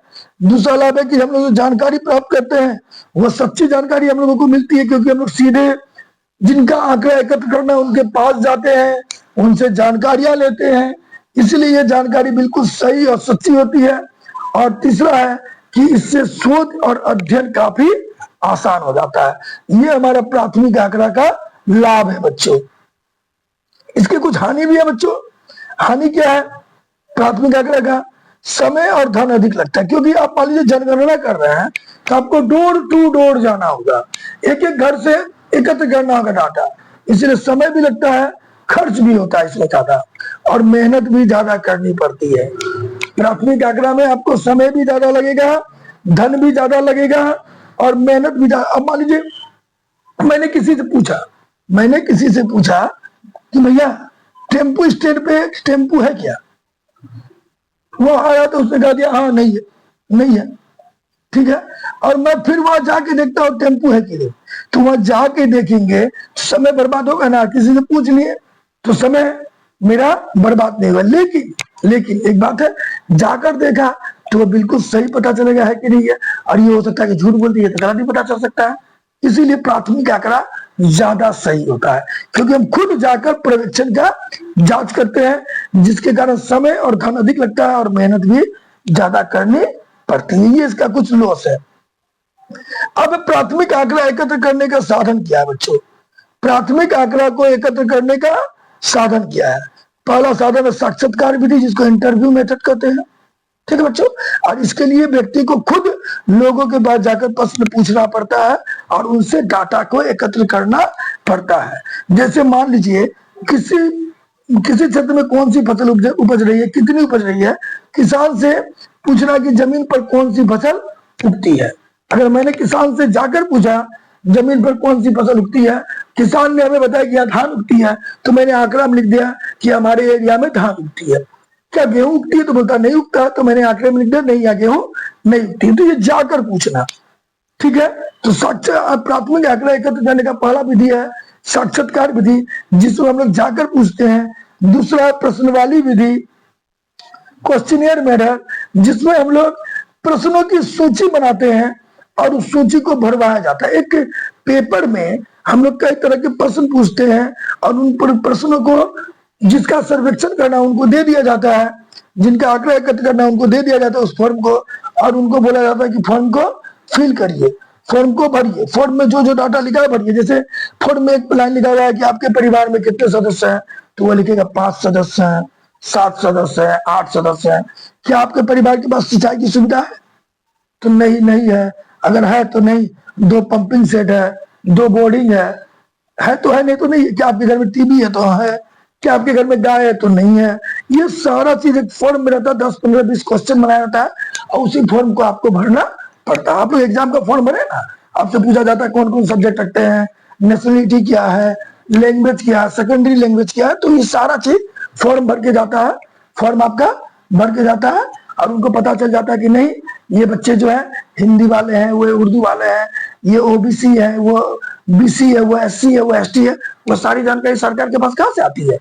दूसरा लाभ है कि हम लोग जो जानकारी प्राप्त करते हैं वह सच्ची जानकारी हम लोगों को मिलती है, क्योंकि हम लोग सीधे जिनका आंकड़ा एकत्र करना है उनके पास जाते हैं, उनसे जानकारियां लेते हैं, इसलिए ये जानकारी बिल्कुल सही और सच्ची होती है। और तीसरा है कि इससे शोध और अध्ययन काफी आसान हो जाता है। ये हमारा प्राथमिक आंकड़ा का लाभ है बच्चों। इसके कुछ हानि भी है बच्चों। हानि क्या है प्राथमिक आंकड़ा का? समय और धन अधिक लगता है, क्योंकि आप मान लीजिए जनगणना कर रहे हैं तो आपको डोर टू डोर जाना होगा, एक एक घर से एकत्र करना होगा डाटा, इसलिए समय भी लगता है, खर्च भी होता है इसमें ज्यादा, और मेहनत भी ज्यादा करनी पड़ती है। प्राथमिक आंकड़ा में आपको समय भी ज्यादा लगेगा, धन भी ज्यादा लगेगा और मेहनत भी ज्यादा। अब मान लीजिए मैंने किसी से पूछा कि भैया टेम्पू स्टैंड पे टेम्पू है क्या? वो आया तो उसने कहा दिया हाँ नहीं है, नहीं है। ठीक है, और मैं फिर वहां जाके देखता हूँ टेम्पू है कि नहीं, तो वहां जाके देखेंगे तो समय बर्बाद होगा ना, किसी से पूछ लिए तो समय मेरा बर्बाद नहीं हुआ। लेकिन एक बात है, जाकर देखा तो वो बिल्कुल सही पता चलेगा है कि नहीं है, और ये हो सकता है कि झूठ बोल दिए तो गलत भी पता चल सकता है। इसीलिए प्राथमिक आंकड़ा ज्यादा सही होता है, क्योंकि हम खुद जाकर पर्यवेक्षण का जांच करते हैं, जिसके कारण समय और धन अधिक लगता है और मेहनत भी ज्यादा करनी पड़ती है। ये इसका कुछ लॉस है। अब प्राथमिक आंकड़ा एकत्र करने का साधन क्या है बच्चों? प्राथमिक आंकड़ा को एकत्र करने का साधन क्या है? पहला साधन है साक्षात्कार विधि, जिसको इंटरव्यू मेथड कहते हैं। ठीक है बच्चों, और इसके लिए व्यक्ति को खुद लोगों के पास जाकर प्रश्न पूछना पड़ता है और उनसे डाटा को एकत्र करना पड़ता है। जैसे मान लीजिए किसी क्षेत्र में कौन सी फसल उपज रही है, कितनी उपज रही है, किसान से पूछना कि जमीन पर कौन सी फसल उगती है। अगर मैंने किसान से जाकर पूछा जमीन पर कौन सी फसल उगती है, किसान ने हमें बताया कि यहाँ धान उगती है, तो मैंने आंकड़ा में लिख दिया कि हमारे एरिया में धान उगती है। क्या गेहूं उगती है? तो बोलता नहीं उगता, तो मैंने आंकड़े में लिख दिया नहीं, यहाँ गेहूं नहीं उगती। तो ये जाकर पूछना। ठीक है, तो प्राथमिक आंकड़ा एकत्र करने का पहला विधि है साक्षात्कार विधि, जिसमें हम लोग जाकर पूछते हैं। दूसरा प्रश्नवाली विधि, क्वेश्चनियर मेथड, जिसमें हम लोग प्रश्नों की सूची बनाते हैं और उस सूची को भरवाया जाता है। एक पेपर में हम लोग कई तरह के प्रश्न पूछते हैं और उन प्रश्नों को जिसका सर्वेक्षण करना उनको दे दिया जाता है, जिनका आंकड़ा एकत्र करना उनको दे दिया जाता है उस फॉर्म को, और उनको बोला जाता है कि फॉर्म को फिल करिए, फॉर्म को भरिए, फॉर्म में जो जो डाटा लिखा है भरिए। जैसे फॉर्म में एक लाइन लिखा हुआ है कि आपके परिवार में कितने सदस्य हैं, तो वो लिखेगा 5 सदस्य हैं, 7 सदस्य हैं, 8 सदस्य हैं। क्या आपके परिवार के पास सिंचाई की सुविधा है? तो नहीं है। अगर है तो नहीं। 2 पंपिंग सेट है, 2 बोर्डिंग है तो है, नहीं तो नहीं है। क्या आपके घर में टीवी है? तो है। क्या आपके घर में गाय है? तो नहीं है। ये सारा चीज एक फॉर्म में रहता है, 10 15 20 क्वेश्चन बनाया जाता है और उसी फॉर्म को आपको भरना पड़ता है। आप लोग एग्जाम का फॉर्म भरे ना, आपसे पूछा जाता है कौन कौन सब्जेक्ट रखते हैं, नेशनलिटी क्या है, लैंग्वेज क्या है, सेकेंडरी लैंग्वेज क्या है, तो ये सारा चीज फॉर्म भर के जाता है। फॉर्म आपका भर के जाता है और उनको पता चल जाता है कि नहीं ये बच्चे जो है हिंदी वाले हैं, वो उर्दू वाले हैं, ये ओबीसी है, वो बीसी है, वो एससी है, वो एसटी है। वो सारी जानकारी सरकार के पास कहाँ से आती है?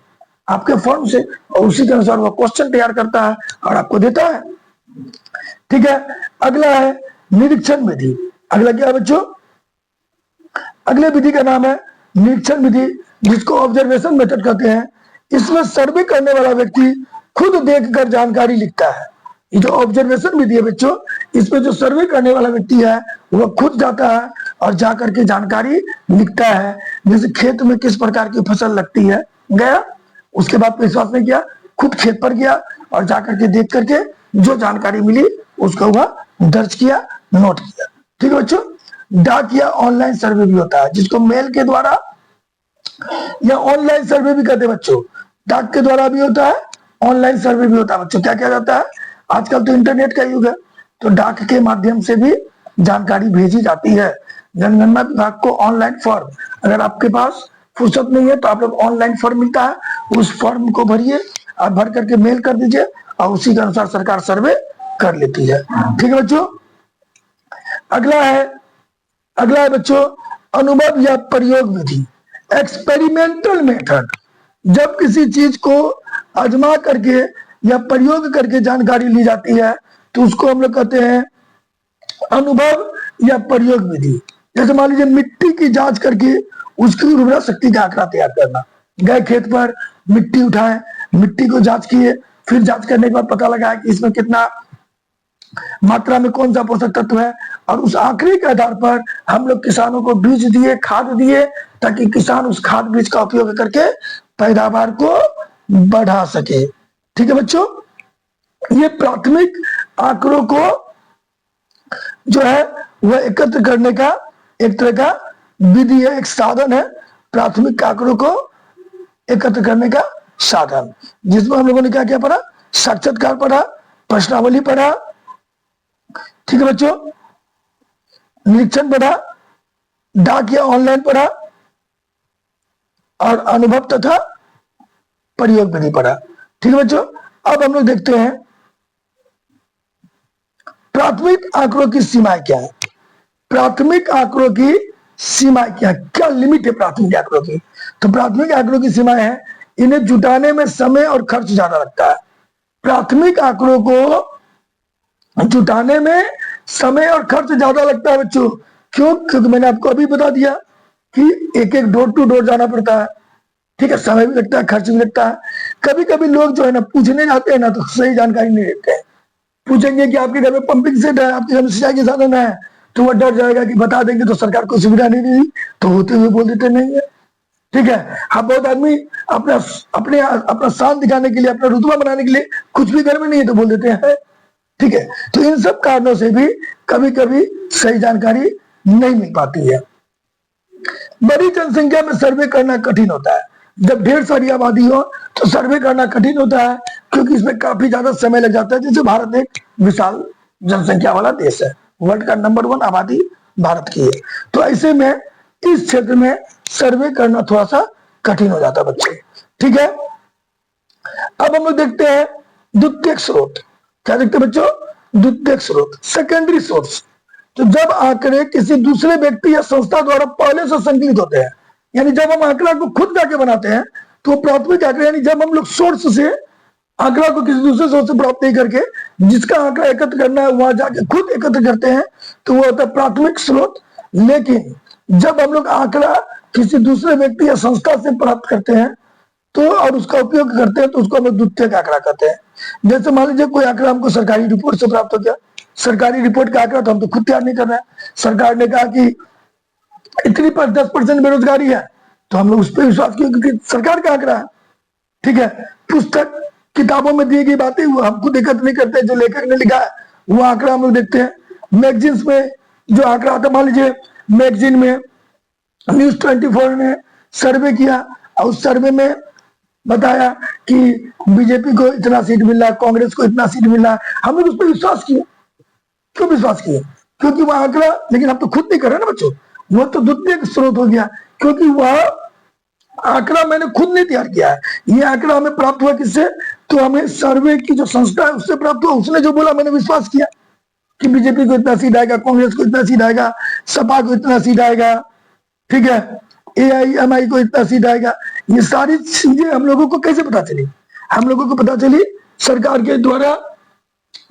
आपके फॉर्म से, और उसी के अनुसार वो क्वेश्चन तैयार करता है और आपको देता है। ठीक है, अगला है निरीक्षण विधि। अगला क्या है बच्चों? अगले विधि का नाम है निरीक्षण विधि, जिसको ऑब्जर्वेशन मेथड कहते हैं। इसमें सर्वे करने वाला व्यक्ति खुद देखकर जानकारी लिखता है। ये जो ऑब्जर्वेशन विधि है बच्चों, इसमें जो सर्वे करने वाला व्यक्ति है वह खुद जाता है और जाकर के जानकारी लिखता है। जैसे खेत में किस प्रकार की फसल लगती है, गया, उसके बाद विश्वास नहीं किया, खुद खेत पर गया और जाकर के देख करके जो जानकारी मिली उसका वह दर्ज किया, नोट किया। ठीक है बच्चों, डाक या ऑनलाइन सर्वे भी होता है, जिसको मेल के द्वारा या ऑनलाइन सर्वे भी कहते हैं बच्चों। डाक के द्वारा भी होता है, ऑनलाइन सर्वे भी होता है बच्चों। क्या क्या जाता है, आजकल तो इंटरनेट का युग है, तो डाक के माध्यम से भी जानकारी भेजी जाती है। जनगणना विभाग को ऑनलाइन फॉर्म, अगर आपके पास फुर्सत नहीं है तो आप लोग ऑनलाइन फॉर्म मिलता है, उस फॉर्म को भरिए, आप भर करके मेल कर दीजिए और उसी के अनुसार सरकार सर्वे कर लेती है। ठीक है बच्चों, अगला है बच्चों अनुभव या प्रयोग विधि, एक्सपेरिमेंटल मेथड। जब किसी चीज को आजमा करके या प्रयोग करके जानकारी ली जाती है तो उसको हम लोग कहते हैं अनुभव या प्रयोग विधि। जैसे मान लीजिए मिट्टी की जांच करके उसकी उर्वरा शक्ति का आंकड़ा तैयार करना। गए खेत पर, मिट्टी उठाए, मिट्टी को जांच किए, फिर जांच करने के बाद पता लगा कि इसमें कितना मात्रा में कौन सा पोषक तत्व है, और उस आंकड़े के आधार पर हम लोग किसानों को बीज दिए, खाद दिए, ताकि किसान उस खाद बीज का उपयोग करके पैदावार को बढ़ा सके। ठीक है बच्चों, ये प्राथमिक आंकड़ों को जो है वह एकत्र करने का एक तरह का विधि है, एक साधन है, प्राथमिक आंकड़ों को एकत्र करने का साधन, जिसमें हम लोगों ने क्या क्या पढ़ा, साक्षात्कार पढ़ा, प्रश्नावली पढ़ा, ठीक है बच्चों, निरीक्षण पढ़ा, डाक या ऑनलाइन पढ़ा, और अनुभव तथा प्रयोग विधि पढ़ा। ठीक है बच्चों, अब हम लोग देखते हैं प्राथमिक आंकड़ों की सीमाएं क्या है। प्राथमिक आंकड़ों की सीमाएं क्या है, क्या लिमिट है प्राथमिक आंकड़ों की। तो प्राथमिक आंकड़ों की सीमाएं है, इन्हें जुटाने में समय और खर्च ज्यादा लगता है। प्राथमिक आंकड़ों को जुटाने में समय और खर्च ज्यादा लगता है बच्चों। क्यों? क्योंकि मैंने आपको अभी बता दिया कि एक एक डोर टू डोर जाना पड़ता है। ठीक है, समय भी लगता है, खर्च भी लगता है। कभी कभी लोग जो है ना पूछने जाते हैं ना तो सही जानकारी नहीं देते हैं। पूछेंगे कि आपके घर में पंपिंग सेट है, आपके घर में सिंचाई के साधन है, तो वह डर जाएगा कि बता देंगे तो सरकार को सुविधा नहीं देगी, तो होते हुए बोल देते नहीं है। ठीक है, हाँ, बहुत आदमी अपना शान दिखाने के लिए, अपना रुतबा बनाने के लिए कुछ भी घर में नहीं है तो बोल देते हैं। ठीक है, तो इन सब कारणों से भी कभी कभी सही जानकारी नहीं मिल पाती है। बड़ी जनसंख्या में सर्वे करना कठिन होता है। जब ढेर सारी आबादी हो तो सर्वे करना कठिन होता है, क्योंकि इसमें काफी ज्यादा समय लग जाता है। जैसे भारत एक विशाल जनसंख्या वाला देश है, वर्ल्ड का नंबर 1 आबादी भारत की है, तो ऐसे में इस क्षेत्र में सर्वे करना थोड़ा सा कठिन हो जाता है बच्चे। ठीक है, अब हम लोग देखते हैं द्वितीयक स्रोत। क्या देखते हैं बच्चों? द्वितीयक स्रोत, सेकेंडरी सोर्स। तो जब आंकड़े किसी दूसरे व्यक्ति या संस्था द्वारा पहले से संकलित होते हैं, यानी जब हम आंकड़ा को खुद जाके बनाते हैं तो प्राथमिक आंकड़े, यानी जब हम लोग सोर्स से आंकड़ा को किसी दूसरे सोर्स से प्राप्त नहीं करके जिसका आंकड़ा एकत्र करना है वहां जाके खुद एकत्र करते हैं तो वो होता है प्राथमिक स्रोत। लेकिन जब हम लोग आंकड़ा किसी दूसरे व्यक्ति या संस्था से प्राप्त करते हैं तो और उसका उपयोग करते हैं तो उसको हम लोग द्वितीयक आंकड़ा कहते हैं। जैसे मान लीजिए कोई आंकड़ा हमको सरकारी रिपोर्ट से प्राप्त हो गया, सरकारी रिपोर्ट का आंकड़ा तो हम तो खुद तैयार नहीं कर रहे हैं। सरकार ने कहा कि इतनी पर 10% बेरोजगारी है, तो हम लोग उस पर विश्वास किया क्योंकि सरकार का आंकड़ा है। ठीक है, पुस्तक किताबों में दी गई बातें वो हम खुद एकत्र नहीं करते, जो लेखक ने लिखा है वो आंकड़ा हम लोग देखते हैं। मैगजीन्स में जो आंकड़ा आता है, मान लीजिए मैगजीन में न्यूज 24 ने सर्वे किया और उस सर्वे में बताया कि बीजेपी को इतना सीट मिल रहा है, कांग्रेस को इतना सीट मिल रहा है, हम लोग उस पर विश्वास किए। क्यों विश्वास किए? क्योंकि वह आंकड़ा, लेकिन हम तो खुद नहीं कर रहे ना बच्चों, वो तो द्वितीयक स्रोत हो गया, क्योंकि वह आंकड़ा मैंने खुद नहीं तैयार किया है। ये आंकड़ा हमें प्राप्त हुआ किससे? तो हमें सर्वे की जो संस्था है उससे प्राप्त हुआ। उसने जो बोला मैंने विश्वास किया कि बीजेपी को इतना सीट आएगा, कांग्रेस को इतना सीट आएगा, सपा को इतना सीट आएगा, ठीक है, AIMI को इतना सीट आएगा। ये सारी चीजें हम लोगों को कैसे पता चली? हम लोगों को पता चली सरकार के द्वारा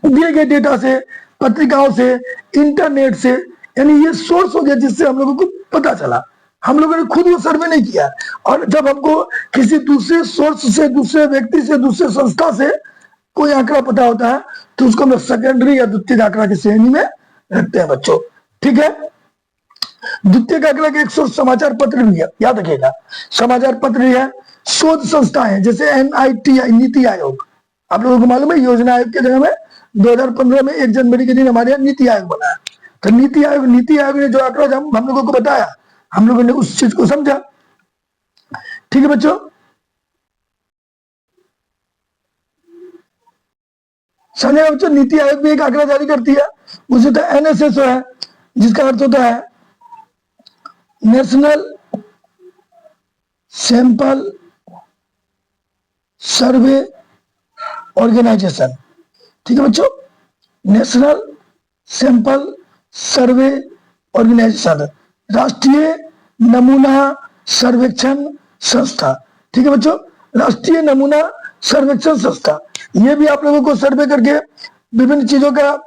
दिए गए डेटा से, पत्रिकाओं से, इंटरनेट से, यानी ये सोर्स हो गया जिससे हम लोगों को पता चला। हम लोगों ने खुद वो सर्वे नहीं किया। और जब हमको किसी दूसरे सोर्स से, दूसरे व्यक्ति से, दूसरे संस्था से कोई आंकड़ा पता होता है तो उसको हम लोग सेकेंडरी या द्वितीयक आंकड़ा की श्रेणी में रखते हैं बच्चों। ठीक है, द्वितीयक आंकड़ा के एक सोर्स समाचार पत्र भी है, याद रखिएगा। समाचार पत्र है, शोध संस्थाएं जैसे NITI नीति आयोग, आप लोगों को मालूम है योजना आयोग के जगह में 2015 में 1 जनवरी के दिन हमारे यहाँ नीति आयोग बना है। तो नीति आयोग ने जो आंकड़ा हम लोगों को बताया, हम लोगों ने उस चीज को समझा। ठीक है बच्चों, समझे बच्चों। नीति आयोग भी एक आंकड़ा जारी करती है, उसे तो NSSO है, जिसका अर्थ होता है नेशनल सैंपल सर्वे ऑर्गेनाइजेशन। ठीक है बच्चों, नेशनल सैंपल सर्वे ऑर्गेनाइजेशन, राष्ट्रीय नमूना सर्वेक्षण संस्था। ठीक है बच्चों, राष्ट्रीय नमूना सर्वेक्षण संस्था, ये भी आप लोगों को सर्वे करके विभिन्न चीजों का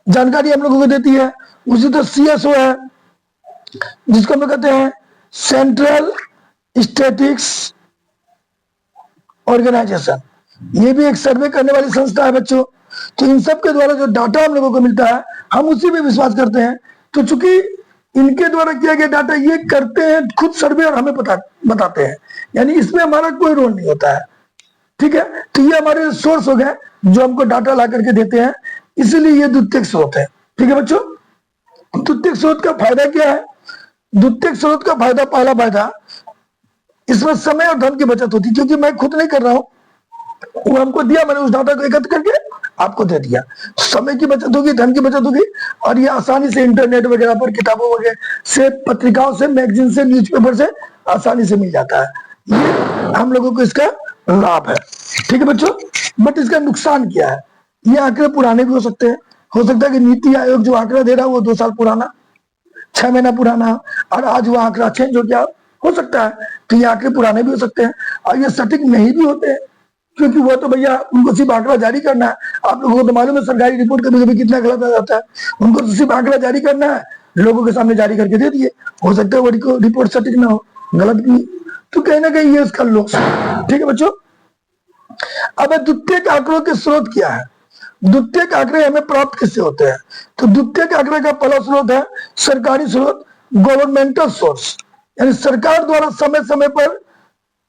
जानकारी हम लोगों को देती है। उसी तो CSO है, जिसको हम लोग कहते हैं सेंट्रल स्टैटिस्टिक्स ऑर्गेनाइजेशन, ये भी एक सर्वे करने वाली संस्था है बच्चों। तो इन सब के द्वारा जो डाटा हम लोगों को मिलता है, हम उसी पे विश्वास करते हैं। तो चूंकि इनके द्वारा किया गया डाटा ये करते हैं खुद सर्वे और हमें बताते हैं, यानी इसमें हमारा कोई रोल नहीं होता है। ठीक है, तो ये हमारे सोर्स हो गए जो हमको डाटा ला करके देते हैं, इसीलिए ये द्वितीयक स्रोत है। ठीक है बच्चों, द्वितीयक स्रोत का फायदा क्या है? द्वितीयक स्रोत का फायदा, पहला फायदा, इसमें समय और धन की बचत होती है, क्योंकि मैं खुद नहीं कर रहा हूं, वो हमको दिया, मैंने उस डाटा को एकत्र करके आपको दे दिया। समय की बचत होगी, धन की बचत होगी, और ये आसानी से इंटरनेट वगैरह पर, किताबों वगैरह से, पत्रिकाओं से, मैगजीन से, न्यूज़पेपर से आसानी से मिल जाता है। ये हम लोगों को इसका लाभ है। ठीक है बच्चों, बट इसका नुकसान क्या है? ये आंकड़े पुराने भी हो सकते हैं। हो सकता है कि नीति आयोग जो आंकड़ा दे रहा है वो 2 साल पुराना, 6 महीना पुराना, और आज वो आंकड़ा चेंज हो गया, हो सकता है। तो ये आंकड़े पुराने भी हो सकते हैं, और ये सटीक नहीं भी होते हैं, क्योंकि वो तो भैया उनको सिर्फ आंकड़ा जारी करना है। आप लोगों को तो मालूम है सरकारी रिपोर्ट कभी कभी कितना गलत आ जाता है, उनको तो सिर्फ आंकड़ा जारी करना है, लोगों के सामने जारी करके दे दिए। हो सकता है वो रिपोर्ट सटीक ना हो, गलत भी, तो कहीं ना कहीं ये इसका लॉस है। ठीक है बच्चों, अब द्वितीयक आंकड़ों के स्रोत क्या है? द्वितीयक आंकड़े हमें प्राप्त किससे होते हैं? तो द्वितीयक आंकड़े का पहला स्रोत है सरकारी स्रोत, गवर्नमेंटल सोर्स, यानी सरकार द्वारा समय समय पर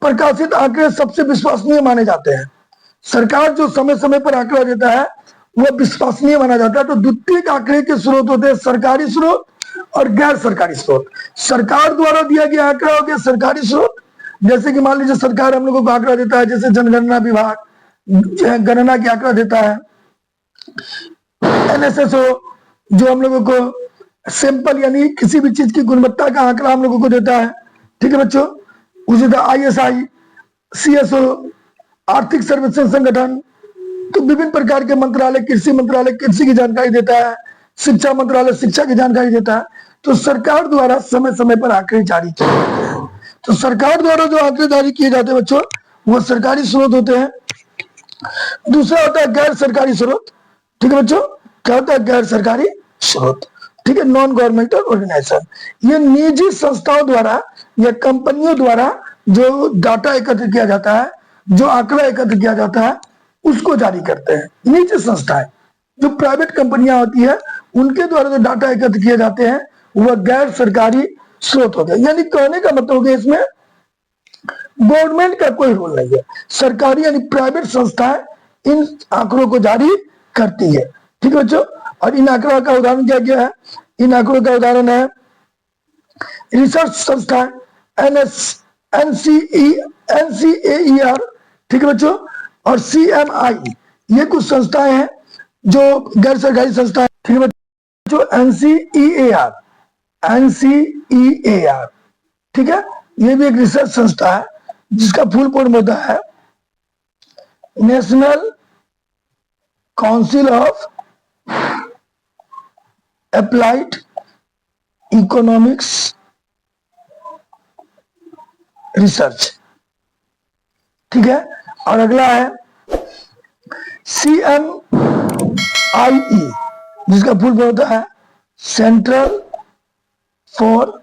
प्रकाशित आंकड़े सबसे विश्वसनीय माने जाते हैं। सरकार जो समय समय पर आंकड़ा देता है वह विश्वसनीय माना जाता है। तो द्वितीयक आंकड़े के स्रोत होते हैं सरकारी स्रोत और गैर सरकारी स्रोत। सरकार द्वारा दिया गया आंकड़ा हो गया सरकारी स्रोत, जैसे कि मान लीजिए सरकार हम लोगों को आंकड़ा देता है, जैसे जनगणना विभाग गणना की आंकड़ा देता है, NSSO जो हम लोगों को सैंपल यानी किसी भी चीज की गुणवत्ता का आंकड़ा हम लोगों को देता है। ठीक है बच्चों, उसी तरह ISI, CSO, आर्थिक सर्वेक्षण संगठन, तो विभिन्न प्रकार के मंत्रालय, कृषि मंत्रालय कृषि की जानकारी देता है, शिक्षा मंत्रालय शिक्षा की जानकारी देता है। तो सरकार द्वारा समय समय पर आंकड़े जारी किए जाते हैं। तो सरकार द्वारा जो आंकड़े जारी किए जाते हैं बच्चों, वो सरकारी स्रोत होते हैं। दूसरा होता है गैर सरकारी स्रोत। ठीक है बच्चों, क्या होता है गैर सरकारी स्रोत? ठीक है, नॉन गवर्नमेंटल ऑर्गेनाइजेशन, ये निजी संस्थाओं द्वारा या कंपनियों द्वारा जो डाटा एकत्र किया जाता है, जो आंकड़ा एकत्र किया जाता है, उसको जारी करते हैं। निजी संस्थाएं, जो प्राइवेट कंपनियां होती है, उनके द्वारा जो डाटा एकत्र किए जाते हैं वह गैर सरकारी स्रोत होते हैं। यानी कहने का मतलब हो गया इसमें गवर्नमेंट का कोई रोल नहीं है, सरकारी यानी प्राइवेट संस्थाएं इन आंकड़ों को जारी करती है। ठीक है बच्चों, और इन आंकड़ों का उदाहरण क्या क्या है? इन आंकड़ों का उदाहरण है रिसर्च संस्था NCAER, ठीक है बच्चों, और CMI, ये कुछ संस्थाएं हैं जो गैर सरकारी संस्थाएं। ठीक है बच्चों, NCEAR, ठीक है, ये भी एक रिसर्च संस्था है जिसका फुल फॉर्म होता है national council of applied economics research. ठीक है, और अगला है CMIE, जिसका फुल फॉर्म होता है central for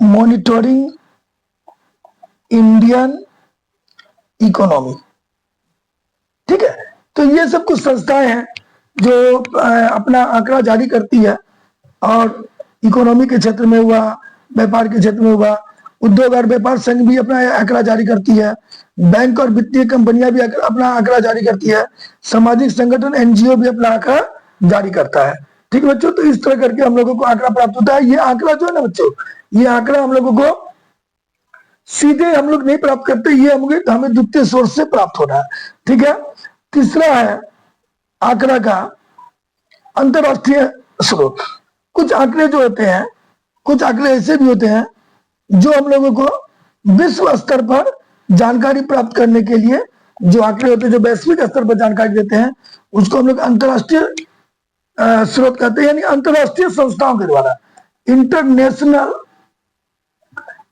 monitoring Indian economy. ठीक है, तो ये सब कुछ संस्थाएं हैं जो अपना आंकड़ा जारी करती है, और इकोनॉमी के क्षेत्र में हुआ, व्यापार के क्षेत्र में हुआ, उद्योग और व्यापार संघ भी अपना आंकड़ा जारी करती है, बैंक और वित्तीय कंपनियां भी अपना आंकड़ा जारी करती है, सामाजिक संगठन एनजीओ भी अपना आंकड़ा जारी करता है। ठीक है बच्चों, तो इस तरह करके हम लोगों को आंकड़ा प्राप्त होता है। ये आंकड़ा जो है ना बच्चों, ये आंकड़ा हम लोगों को सीधे हम लोग नहीं प्राप्त करते, ये हमें द्वितीय सोर्स से प्राप्त हो रहा है। ठीक है, तीसरा है आंकड़ा का अंतरराष्ट्रीय स्रोत। कुछ आंकड़े जो होते हैं, कुछ आंकड़े ऐसे भी होते हैं जो हम लोगों को विश्व स्तर पर जानकारी प्राप्त करने के लिए, जो आंकड़े होते हैं जो वैश्विक स्तर पर जानकारी देते हैं, उसको हम लोग अंतरराष्ट्रीय स्रोत कहते हैं, यानी अंतरराष्ट्रीय संस्थाओं के द्वारा, इंटरनेशनल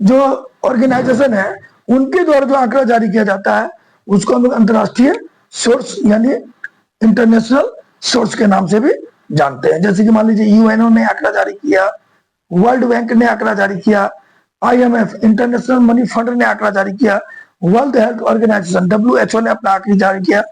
जो ऑर्गेनाइजेशन है उनके द्वारा जो आंकड़ा जारी किया जाता है उसको हम लोग अंतरराष्ट्रीय सोर्स यानी इंटरनेशनल सोर्स के नाम से भी जानते हैं। जैसे कि मान लीजिए यूएनओ ने आंकड़ा जारी किया, वर्ल्ड बैंक ने आंकड़ा जारी किया, आईएमएफ इंटरनेशनल मनी फंड ने आंकड़ा जारी किया, वर्ल्ड हेल्थ ऑर्गेनाइजेशन डब्ल्यूएचओ ने अपना आंकड़ा जारी किया।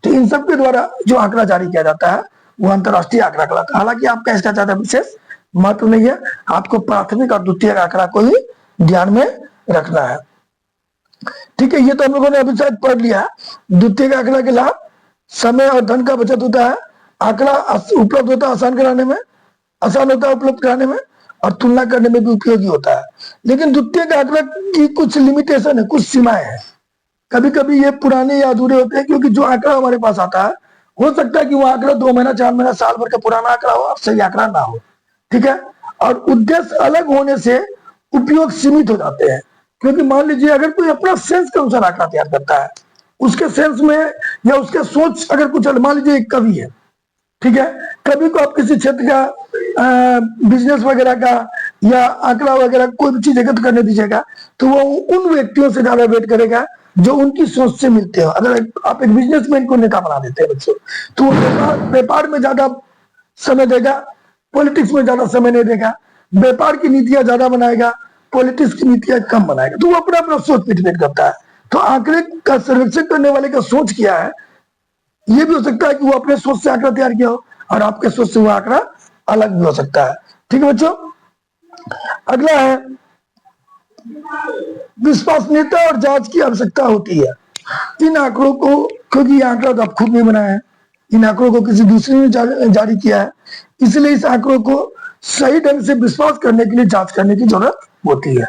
तो इन सब के द्वारा जो आंकड़ा जारी किया जाता है वो अंतरराष्ट्रीय आंकड़ा कहलाता है। हालांकि आपका इसका ज्यादा विशेष महत्व नहीं है, आपको प्राथमिक और द्वितीय आंकड़ा को ही ध्यान में रखना है। ठीक है, ये तो हम लोगों ने अभी शायद पढ़ लिया। द्वितीय आंकड़ा के लाभ, समय और धन का बचत होता है, आंकड़ा उपलब्ध होता है आसान होता है उपलब्ध कराने में, और तुलना करने में भी उपयोगी होता है। लेकिन द्वितीय का आंकड़ा की कुछ लिमिटेशन है, कुछ सीमाएं हैं। कभी कभी ये पुराने या अधूरे होते हैं, क्योंकि जो आंकड़ा हमारे पास आता है हो सकता है कि वो आंकड़ा 2 महीना 4 महीना साल भर का पुराना आंकड़ा हो और सही आंकड़ा ना हो। ठीक है, और उद्देश्य अलग होने से उपयोग सीमित हो जाते हैं। क्योंकि मान लीजिए अगर कोई अपना सेंस के अनुसार आंकड़ा तैयार करता है, उसके सेंस में या उसके सोच अगर कुछ, मान लीजिए एक कवि है, ठीक है, कवि को आप किसी क्षेत्र का बिजनेस वगैरह का या आंकड़ा वगैरह कोई भी चीज एकत्र करने दीजिएगा तो वो उन व्यक्तियों से ज्यादा वेट करेगा जो उनकी सोच से मिलते हो। अगर आप एक बिजनेसमैन को नेता बना देते हैं बच्चों, तो वो व्यापार में ज्यादा समय देगा, पॉलिटिक्स में ज्यादा समय नहीं देगा। व्यापार की नीतियां ज्यादा बनाएगा, पॉलिटिक्स की नीतियां कम बनाएगा। तो वो अपना अपना सोच पे डिपेंड करता है। तो आंकड़े का सर्वेक्षण करने वाले का सोच क्या है, ये भी हो सकता है कि वो अपने सोच से आंकड़ा तैयार किया हो और आपके सोच से वो आंकड़ा अलग भी हो सकता है। ठीक है बच्चों, अगला है विश्वसनीयता और जांच की आवश्यकता होती है। इन आंकड़ों को, क्योंकि ये आंकड़ा तो आप खुद नहीं बनाया है, इन आंकड़ों को किसी दूसरे ने जारी किया है, इसलिए इस आंकड़ों को सही ढंग से विश्वास करने के लिए जांच करने की जरूरत होती है।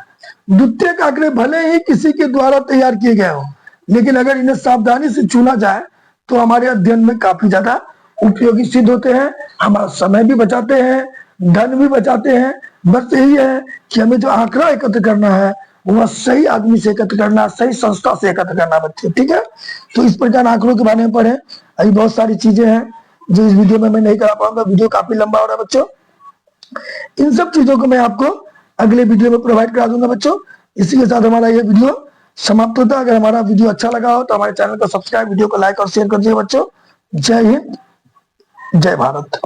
द्वितीयक आंकड़े भले ही किसी के द्वारा तैयार किए गए हो, लेकिन अगर इन्हें सावधानी से चुना जाए तो हमारे अध्ययन में काफी ज्यादा उपयोगी सिद्ध होते हैं, हमारा समय भी बचाते हैं, धन भी बचाते हैं। बस यही है कि हमें जो आंकड़ा एकत्र करना है वह सही आदमी से एकत्र करना, सही संस्था से एकत्र करना बच्चे। ठीक है, तो इस प्रकार आंकड़ों के बारे में पढ़े। अभी बहुत सारी चीजें हैं जो इस वीडियो में मैं नहीं करा पाऊंगा, वीडियो काफी लंबा हो रहा है बच्चों। इन सब चीजों को मैं आपको अगले वीडियो में प्रोवाइड करा दूंगा बच्चों। इसी के साथ हमारा ये वीडियो समाप्त होता है। अगर हमारा वीडियो अच्छा लगा हो तो हमारे चैनल को सब्सक्राइब, वीडियो को लाइक और शेयर कर दीजिए बच्चों। जय हिंद, जय भारत।